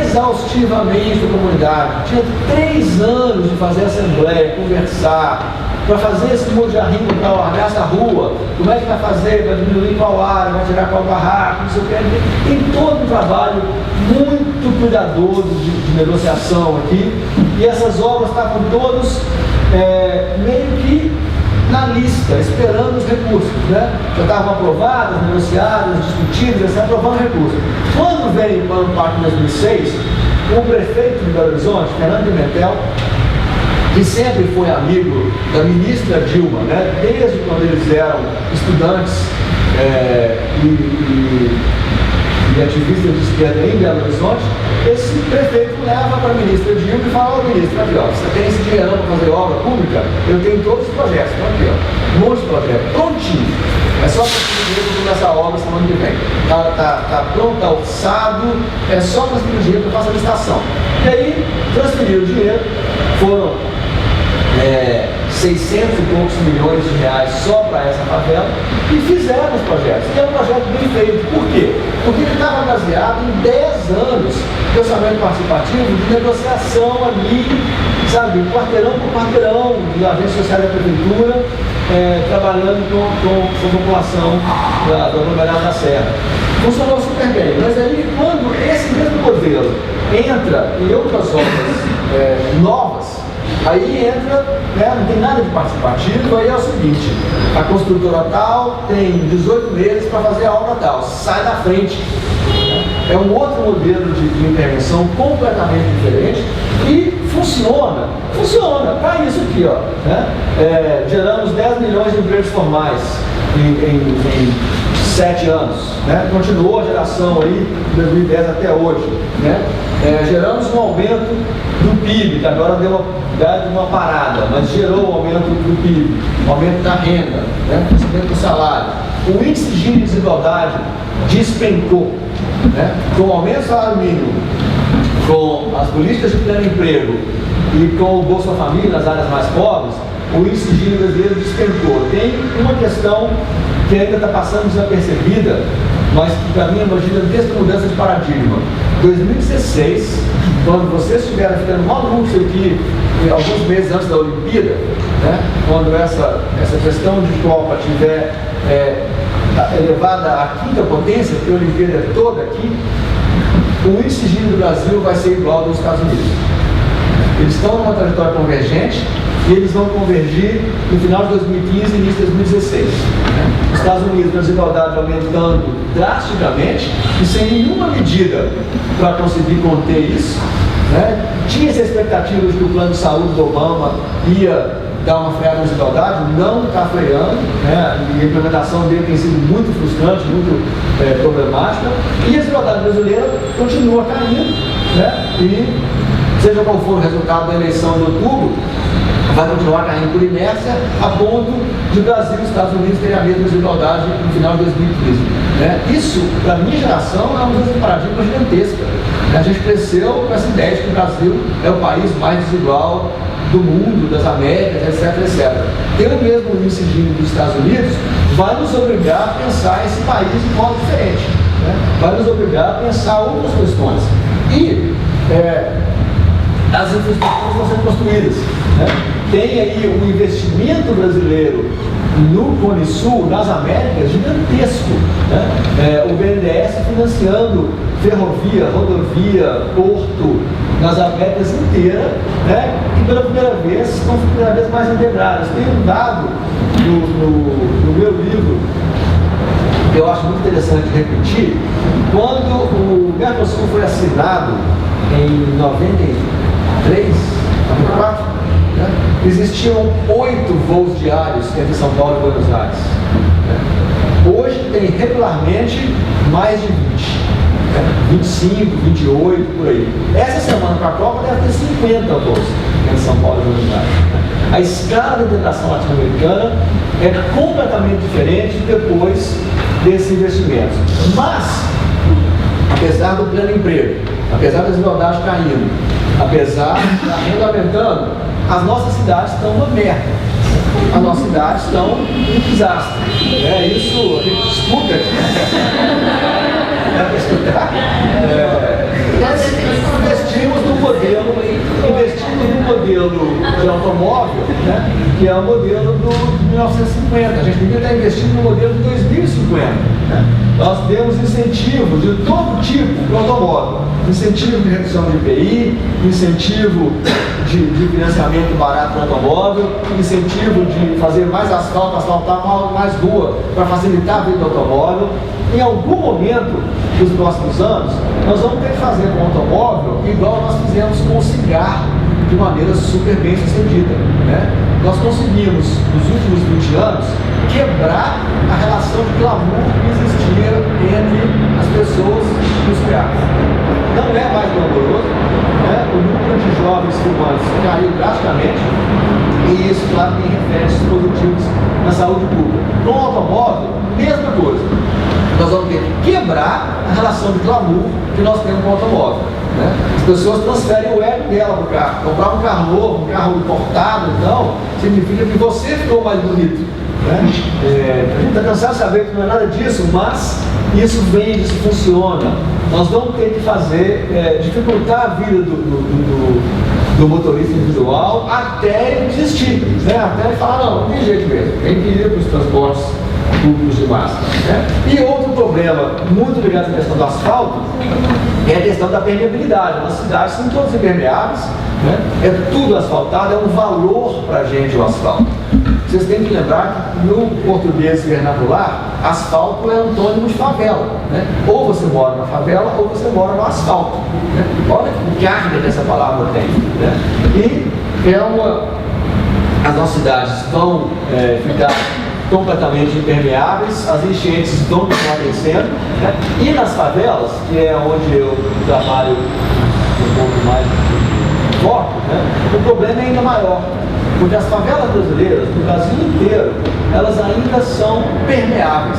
exaustivamente na comunidade. Tinha 3 anos de fazer assembleia, conversar, para fazer esse muro de arrimo, para largar essa rua, como é que vai fazer, vai diminuir qual área, vai tirar qual barraco, não sei o que. Tem todo um trabalho muito cuidadoso de negociação aqui, e essas obras estavam todos meio que na lista, esperando os recursos, né? Já estavam aprovadas, negociadas, discutidas, já aprovando recursos. Quando veio o Plano PAC em 2006, o prefeito de Belo Horizonte, Fernando Pimentel, que sempre foi amigo da ministra Dilma, né? Desde quando eles eram estudantes e ativistas de esquerda em Belo Horizonte, esse prefeito leva para a ministra Dilma e fala: ó, ministra, aqui, ó, você tem esse dinheiro para fazer obra pública? Eu tenho todos os projetos, então aqui, ó, um monte de projetos, prontinho. É só conseguir dinheiro para começar a obra semana que vem. Tá pronto, tá orçado, é só transferir o dinheiro para fazer a licitação. E aí, transferiram o dinheiro, foram 600 e poucos milhões de reais só para essa favela, e fizeram os projetos. E é um projeto bem feito. Por quê? Porque ele estava baseado em 10 anos de orçamento participativo, de negociação ali, sabe, quarteirão por quarteirão, de agência social da prefeitura, trabalhando com a população do aglomerado da Serra. Funcionou super bem, mas aí quando esse mesmo governo entra em outras obras novas, aí entra, né, não tem nada de participativo, aí é o seguinte: a construtora tal tem 18 meses para fazer a obra tal, sai da frente. É um outro modelo de intervenção completamente diferente e funciona, para isso aqui, ó, né? Geramos 10 milhões de empregos formais em 7 anos, né? Continuou a geração aí de 2010 até hoje, né? Geramos um aumento do PIB, que agora deu uma parada, mas gerou um aumento do PIB, um aumento da renda, né? Aumento do salário. O índice de desigualdade despencou, né? Com o aumento do salário mínimo, com as políticas de pleno emprego e com o Bolsa Família nas áreas mais pobres, o índice de Gini brasileiro despencou. Tem uma questão que ainda está passando desapercebida, mas que para mim é uma gigantesca mudança de paradigma. Em 2016, quando vocês estiverem ficando malucos aqui, alguns meses antes da Olimpíada, né, quando essa questão de Copa tiver elevada à quinta potência, porque a Olimpíada é toda aqui, o índice de Gini do Brasil vai ser igual ao dos Estados Unidos. Eles estão numa trajetória convergente e eles vão convergir no final de 2015 e início de 2016. Os Estados Unidos, a desigualdade aumentando drasticamente e sem nenhuma medida para conseguir conter isso. Né? Tinha-se a expectativa de que o plano de saúde do Obama ia dar uma freada na desigualdade, não está freando, né? E a implementação dele tem sido muito frustrante, muito problemática, e a desigualdade brasileira continua caindo, né? E seja qual for o resultado da eleição de outubro, vai continuar caindo por inércia, a ponto de Brasil e Estados Unidos terem a mesma desigualdade no final de 2015. Né? Isso, para a minha geração, é uma mudança de paradigma gigantesca. A gente cresceu com essa ideia de que o Brasil é o país mais desigual do mundo, das Américas, etc, etc. Ter o mesmo índice de Gini dos Estados Unidos vai nos obrigar a pensar esse país de modo diferente. Né? Vai nos obrigar a pensar outras questões. E as infraestruturas vão ser construídas. Né? Tem aí um investimento brasileiro no Cone Sul, nas Américas, gigantesco. Né? O BNDES financiando ferrovia, rodovia, porto, nas Américas inteiras, né? E pela primeira vez estão cada vez mais integradas. Tem um dado no meu livro que eu acho muito interessante repetir. Quando o Mercosul foi assinado em 93, 94, né? Existiam 8 voos diários entre São Paulo e Buenos Aires. Né? Hoje tem regularmente mais de 20. 25, 28, por aí. Essa semana para a Copa deve ter 50 voos entre São Paulo e Buenos Aires. A escala da integração latino-americana é completamente diferente depois desse investimento. Mas, apesar do pleno emprego, apesar da desigualdade caindo, apesar da renda aumentando, as nossas cidades estão uma merda. As nossas cidades estão um desastre. Isso a gente escuta aqui. Nós investimos no modelo de automóvel, né, que é o modelo de 1950. A gente devia estar investindo no modelo de 2050. Né? Nós demos incentivos de todo tipo para o automóvel. Incentivo de redução de IPI, incentivo de financiamento barato para o automóvel, incentivo de fazer mais asfalto, asfaltar mais rua para facilitar a vida do automóvel. Em algum momento dos próximos anos, nós vamos ter que fazer com o automóvel igual nós fizemos com o cigarro, de maneira super bem sucedida. Né? Nós conseguimos, nos últimos 20 anos, quebrar a relação de glamour que existia entre as pessoas e os carros. Não é mais glamouroso, né? O número de jovens fumantes caiu drasticamente, e isso, claro, tem reflexos positivos na saúde pública. No automóvel, mesma coisa. Nós vamos ter que quebrar a relação de glamour que nós temos com o automóvel. Né? As pessoas transferem o ego dela para o carro. Comprar um carro novo, um carro importado, então, significa que você ficou mais bonito. Né? A gente está cansado de saber que não é nada disso, mas isso vende, isso funciona. Nós vamos ter que fazer, dificultar a vida do motorista individual até ele desistir, né? Até ele falar, não tem jeito mesmo, tem que ir para os transportes públicos de massa. Né? E outro problema muito ligado à questão do asfalto é a questão da permeabilidade. As cidades são todas impermeáveis, né? É tudo asfaltado, é um valor para a gente o asfalto. Vocês têm que lembrar que no português vernacular, asfalto é antônimo de favela. Né? Ou você mora na favela ou você mora no asfalto. Né? Olha que carga que essa palavra tem. Né? E as nossas cidades vão ficar completamente impermeáveis, as enchentes vão continuar crescendo. Né? E nas favelas, que é onde eu trabalho um pouco mais forte, né? O problema é ainda maior. Porque as favelas brasileiras, no Brasil inteiro, elas ainda são permeáveis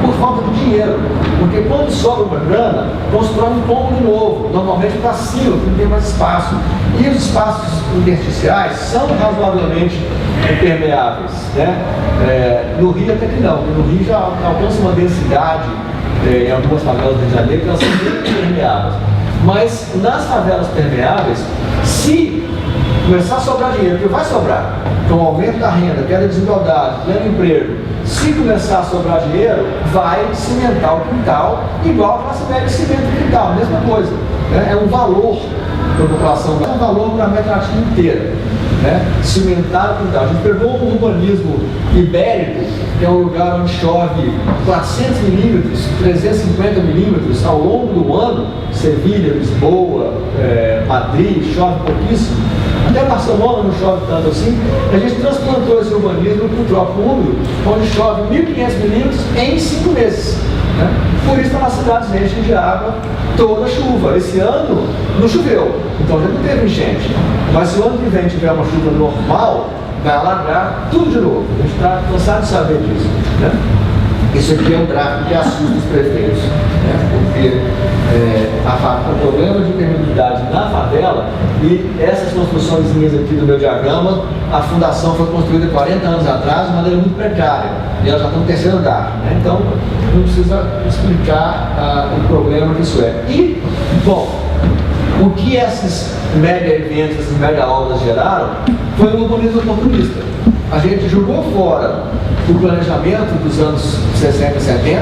por falta de dinheiro. Porque quando sobra uma grana, constrói um cômodo novo, normalmente para cima, porque não tem mais espaço. E os espaços intersticiais são razoavelmente permeáveis, né? No Rio até que não, porque no Rio já alcança uma densidade em algumas favelas do Rio de Janeiro que elas são bem permeáveis. Mas nas favelas permeáveis, se começar a sobrar dinheiro, porque vai sobrar, com o aumento da renda, queda da desigualdade, pleno emprego, se começar a sobrar dinheiro, vai cimentar o quintal, igual a classe média cimenta o quintal, mesma coisa. Né? É um valor para a população, é um valor para a América Latina inteira. Né? Cimentar o quintal. A gente pegou um urbanismo ibérico, que é um lugar onde chove 400 milímetros, 350 milímetros ao longo do ano, Sevilha, Lisboa, Madrid, chove pouquíssimo. Até Barcelona não chove tanto assim. A gente transplantou esse urbanismo para o trópico úmido, onde chove 1.500 milímetros em 5 meses. Né? Por isso, as cidades enchem de água toda chuva. Esse ano não choveu, então já não teve enchente. Mas se o ano que vem tiver uma chuva normal, vai alagar tudo de novo. A gente está cansado de saber disso. Né? Isso aqui é um gráfico que assusta os prefeitos, né? Porque o problema de permeabilidade na favela e essas construçõezinhas aqui do meu diagrama, a fundação foi construída 40 anos atrás de maneira muito precária e ela já está no terceiro andar, né? Então não precisa explicar o problema que isso é. E, bom, o que esses mega eventos, essas mega obras geraram foi um urbanismo oportunista. A gente jogou fora o planejamento dos anos 60 e 70,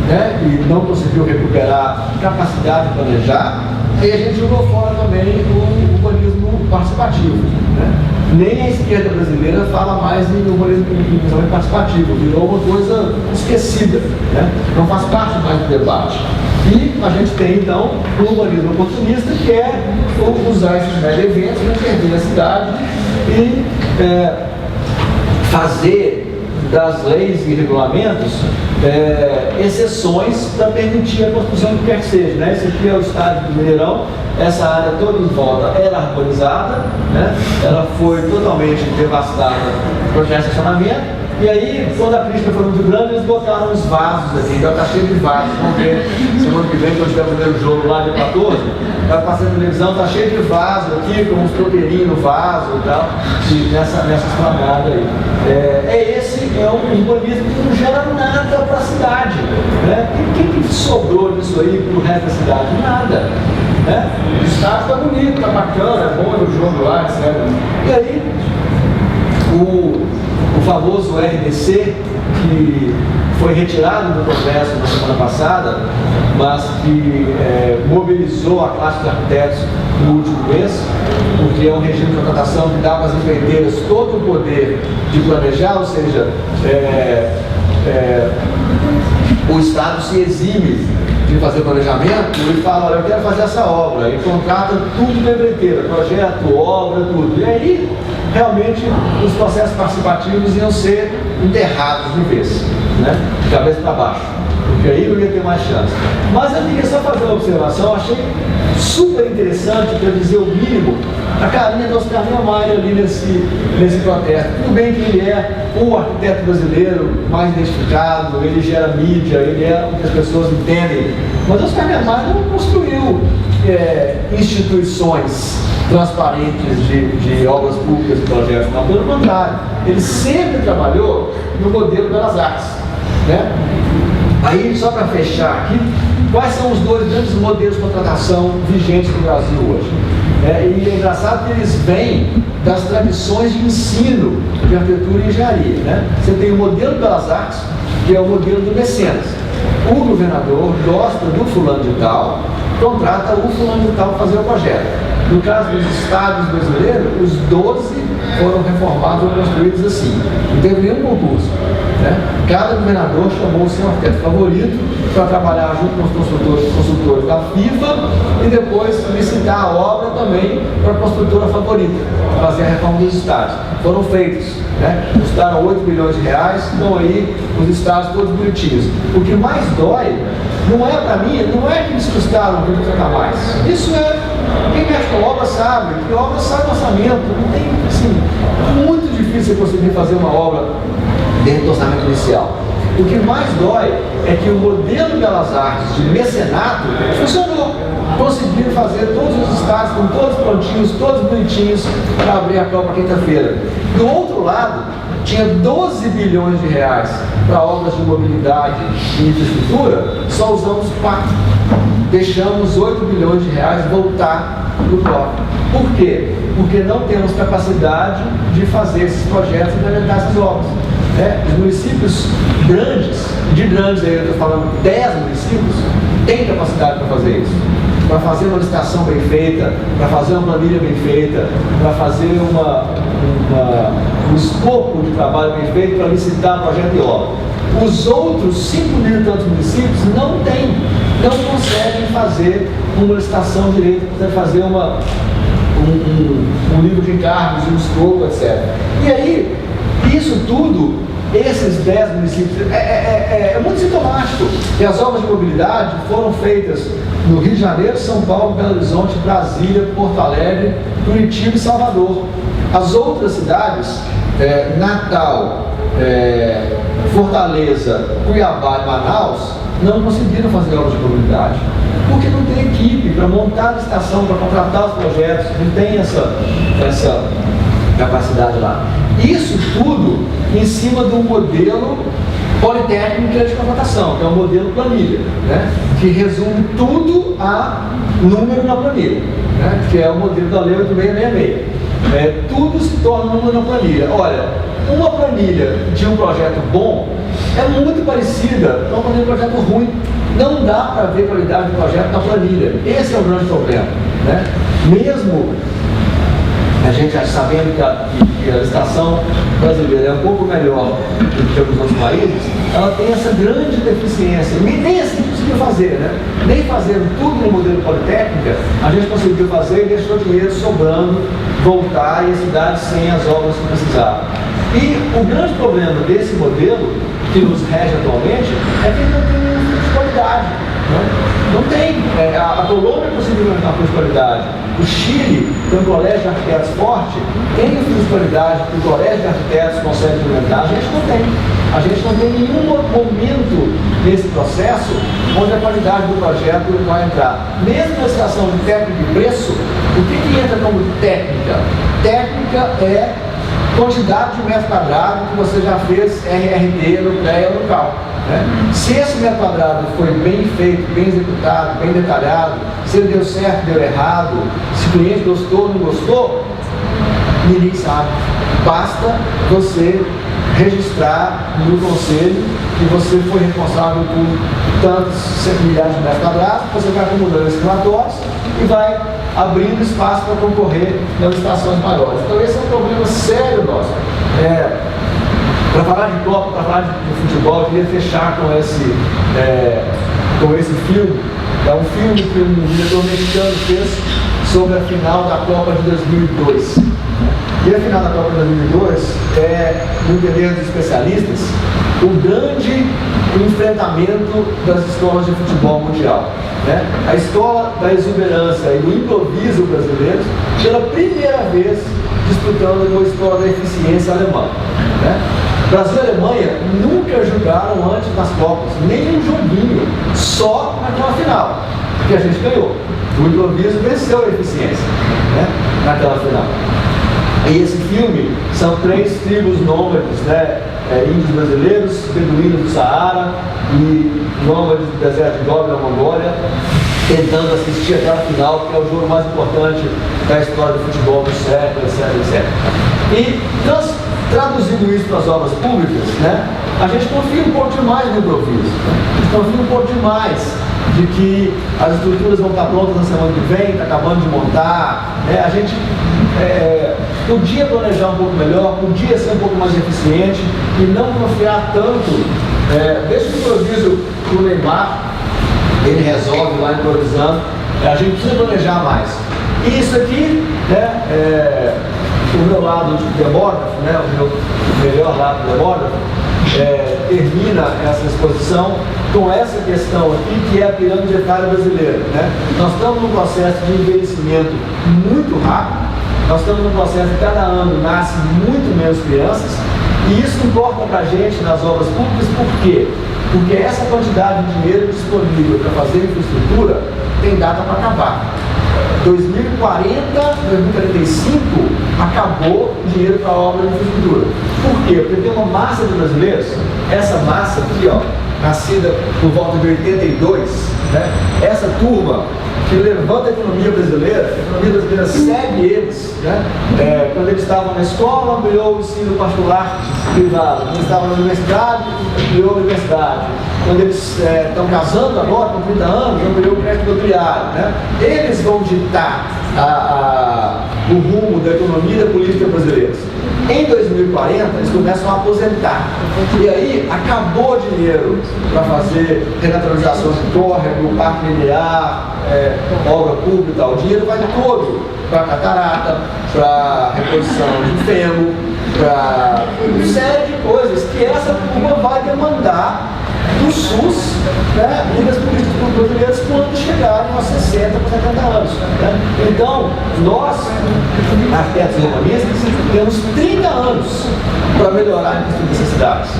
né, e não conseguiu recuperar capacidade de planejar, aí a gente jogou fora também o urbanismo participativo. Né? Nem a esquerda brasileira fala mais em urbanismo participativo, virou uma coisa esquecida, né? Não faz parte mais do debate. E a gente tem então o urbanismo oportunista, que é usar esses mega eventos para perder a cidade e fazer das leis e regulamentos exceções para permitir a construção do que quer que seja. Né? Esse aqui é o estádio do Mineirão, essa área toda em volta era arborizada, né? Ela foi totalmente devastada por projeto de estacionamento. E aí, quando a crítica foi muito grande, eles botaram os vasos aqui, então está cheio de vasos. Vamos ver, semana que vem, quando tiver o primeiro jogo lá de 14, vai passar na televisão, está cheio de vaso aqui, com uns tropeirinhos no vaso e tal, e nessa esplanada aí. Esse é um urbanismo que não gera nada para a cidade. Né? E o que sobrou disso aí para o resto da cidade? Nada. Né? O estádio está bonito, está bacana, é bom o jogo lá, etc. E aí, o famoso RDC, que foi retirado do Congresso na semana passada, mas que mobilizou a classe de arquitetos no último mês, porque é um regime de contratação que dá para as empreiteiras todo o poder de planejar, ou seja, o Estado se exime de fazer planejamento e fala, olha, eu quero fazer essa obra, e contrata tudo da empreiteira, projeto, obra, tudo. E aí, realmente, os processos participativos iam ser enterrados de vez, né? De cabeça para baixo, porque aí não ia ter mais chance. Mas eu queria só fazer uma observação, achei super interessante, para dizer o mínimo, a carinha do Oscar Niemeyer ali nesse protesto. Tudo bem que ele é o arquiteto brasileiro mais identificado, ele gera mídia, ele é o que as pessoas entendem, mas o Oscar Niemeyer não construiu instituições transparentes de obras públicas e projetos, não, pelo contrário, ele sempre trabalhou no modelo Belas Artes. Né? Aí, só para fechar aqui, quais são os dois grandes modelos de contratação vigentes no Brasil hoje? E é engraçado que eles vêm das tradições de ensino de arquitetura e engenharia. Né? Você tem o modelo Belas Artes, que é o modelo do mecenas. O governador gosta do fulano de tal, contrata o fulano de tal para fazer o projeto. No caso dos estados brasileiros, os 12 foram reformados ou construídos assim. Não teve nenhum concurso. Né? Cada governador chamou o seu arquiteto favorito para trabalhar junto com os consultores da FIFA e depois licitar a obra também para a construtora favorita, fazer a reforma dos estados. Foram feitos. Né? Custaram 8 bilhões de reais, estão aí os estados todos bonitinhos. O que mais dói, não é para mim, não é que eles custaram para contratar mais. Isso quem mexe com obra sabe, que obra sai do orçamento, não tem, assim, muito difícil você conseguir fazer uma obra dentro do orçamento inicial. O que mais dói é que o modelo Belas Artes de mecenato funcionou. Conseguiram fazer todos os estádios, com todos prontinhos, todos bonitinhos, para abrir a Copa quinta-feira. Do outro lado, tinha 12 bilhões de reais para obras de mobilidade e infraestrutura, só usamos 4. Deixamos 8 bilhões de reais voltar no cofre. Por quê? Porque não temos capacidade de fazer esses projetos e implementar essas obras. Os municípios grandes, de grandes aí eu estou falando 10 municípios, têm capacidade para fazer isso. Para fazer uma licitação bem feita, para fazer uma planilha bem feita, para fazer um escopo de trabalho bem feito, para licitar projeto e obra. Os outros 5 mil e tantos municípios não têm, não conseguem fazer uma licitação direita, para fazer um livro de encargos, um escopo, etc. E aí, isso tudo, esses 10 municípios, é muito sintomático. E as obras de mobilidade foram feitas no Rio de Janeiro, São Paulo, Belo Horizonte, Brasília, Porto Alegre, Curitiba e Salvador. As outras cidades, Natal, Fortaleza, Cuiabá e Manaus, não conseguiram fazer obras de mobilidade. Porque não tem equipe para montar a licitação, para contratar os projetos, não tem essa capacidade lá. Isso tudo em cima do modelo politécnico de contratação, que é o modelo planilha, que resume tudo a número na planilha, que é o modelo da Lei 8666. Tudo se torna número na planilha. Olha, uma planilha de um projeto bom é muito parecida com uma planilha de um projeto ruim. Não dá para ver qualidade do projeto na planilha. Esse é o grande problema. Mesmo a gente sabendo que a licitação brasileira é um pouco melhor do que os outros países, ela tem essa grande deficiência. Nem assim conseguiu fazer, nem fazendo tudo no modelo politécnica, a gente conseguiu fazer e deixou dinheiro sobrando, voltar e a cidade sem as obras que precisava. E o grande problema desse modelo, que nos rege atualmente, é que ele não tem nenhum tipo de qualidade. Não tem. A Colômbia conseguiu implementar a qualidade. O Chile tem um colégio de arquitetos forte, tem a fiscalidade que o colégio de arquitetos consegue implementar. A gente não tem. A gente não tem nenhum momento nesse processo onde a qualidade do projeto vai entrar. Mesmo na situação de técnica e preço, o que entra como técnica? Técnica é quantidade de metro quadrado que você já fez RRT no pré e local. Se esse metro quadrado foi bem feito, bem executado, bem detalhado, se ele deu certo, deu errado, se o cliente gostou ou não gostou, ninguém sabe. Basta você registrar no conselho que você foi responsável por tantos milhares de metros quadrados, você vai acumulando esses relatórios e vai abrindo espaço para concorrer nas licitações maiores. Então esse é um problema sério nosso. Para falar de Copa, para falar de futebol, eu queria fechar com esse filme. É um filme que um diretor mexicano fez sobre a final da Copa de 2002. E a final da Copa de 2002 é, no entender dos especialistas, o grande enfrentamento das escolas de futebol mundial. A escola da exuberância e do improviso brasileiro, pela primeira vez disputando com a escola da eficiência alemã. Brasil e Alemanha nunca jogaram antes nas Copas, nem um joguinho, só naquela final, que a gente ganhou. O improviso venceu a eficiência naquela final. E esse filme são 3 tribos nômades, índios brasileiros, beduínos do Saara e nômades do deserto de Gobi, na Mongólia, tentando assistir aquela final, que é o jogo mais importante da história do futebol do século, etc. E traduzindo isso para as obras públicas, a gente confia um pouco demais no improviso. A gente confia um pouco demais de que as estruturas vão estar prontas na semana que vem, está acabando de montar. A gente podia planejar um pouco melhor, podia ser um pouco mais eficiente e não confiar tanto. Deixa o improviso para o Neymar, ele resolve lá improvisando. A gente precisa planejar mais. E isso aqui, o meu lado de demógrafo, o meu melhor lado de demógrafo, termina essa exposição com essa questão aqui, que é a pirâmide etária brasileira. Nós estamos num processo de envelhecimento muito rápido, nós estamos num processo que cada ano nasce muito menos crianças, E isso importa para a gente nas obras públicas, por quê? Porque essa quantidade de dinheiro disponível para fazer infraestrutura tem data para acabar. 2040, 2045, acabou o dinheiro para a obra de infraestrutura. Por quê? Porque tem uma massa de brasileiros, essa massa aqui, ó, nascida por volta de 82, né? Essa turma que levanta a economia brasileira segue eles, né? Quando eles estavam na escola, ampliou o ensino particular privado. Quando eles estavam na universidade, ampliou a universidade. Quando eles estão casando agora, com 30 anos, ampliou o crédito imobiliário, né? Eles vão ditar o rumo da economia e da política brasileira. Em 2040, eles começam a aposentar. E aí, acabou o dinheiro para fazer renaturalização de córrego, parque linear, obra pública e tal. O dinheiro vai todo para catarata, para reposição de fêmur, para uma série de coisas que essa turma vai demandar do SUS, né, e das políticas públicas brasileiras quando chegarem aos 60 para 70 anos. Né? Então, nós, arquitetos e urbanistas, temos 30 anos para melhorar a infraestrutura dessas cidades.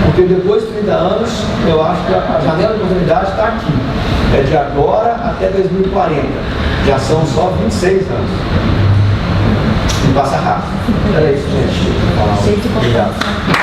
Porque depois de 30 anos, eu acho que a janela de oportunidade está aqui. É de agora até 2040. Já são só 26 anos. E passa rápido. Era isso, gente. Obrigado.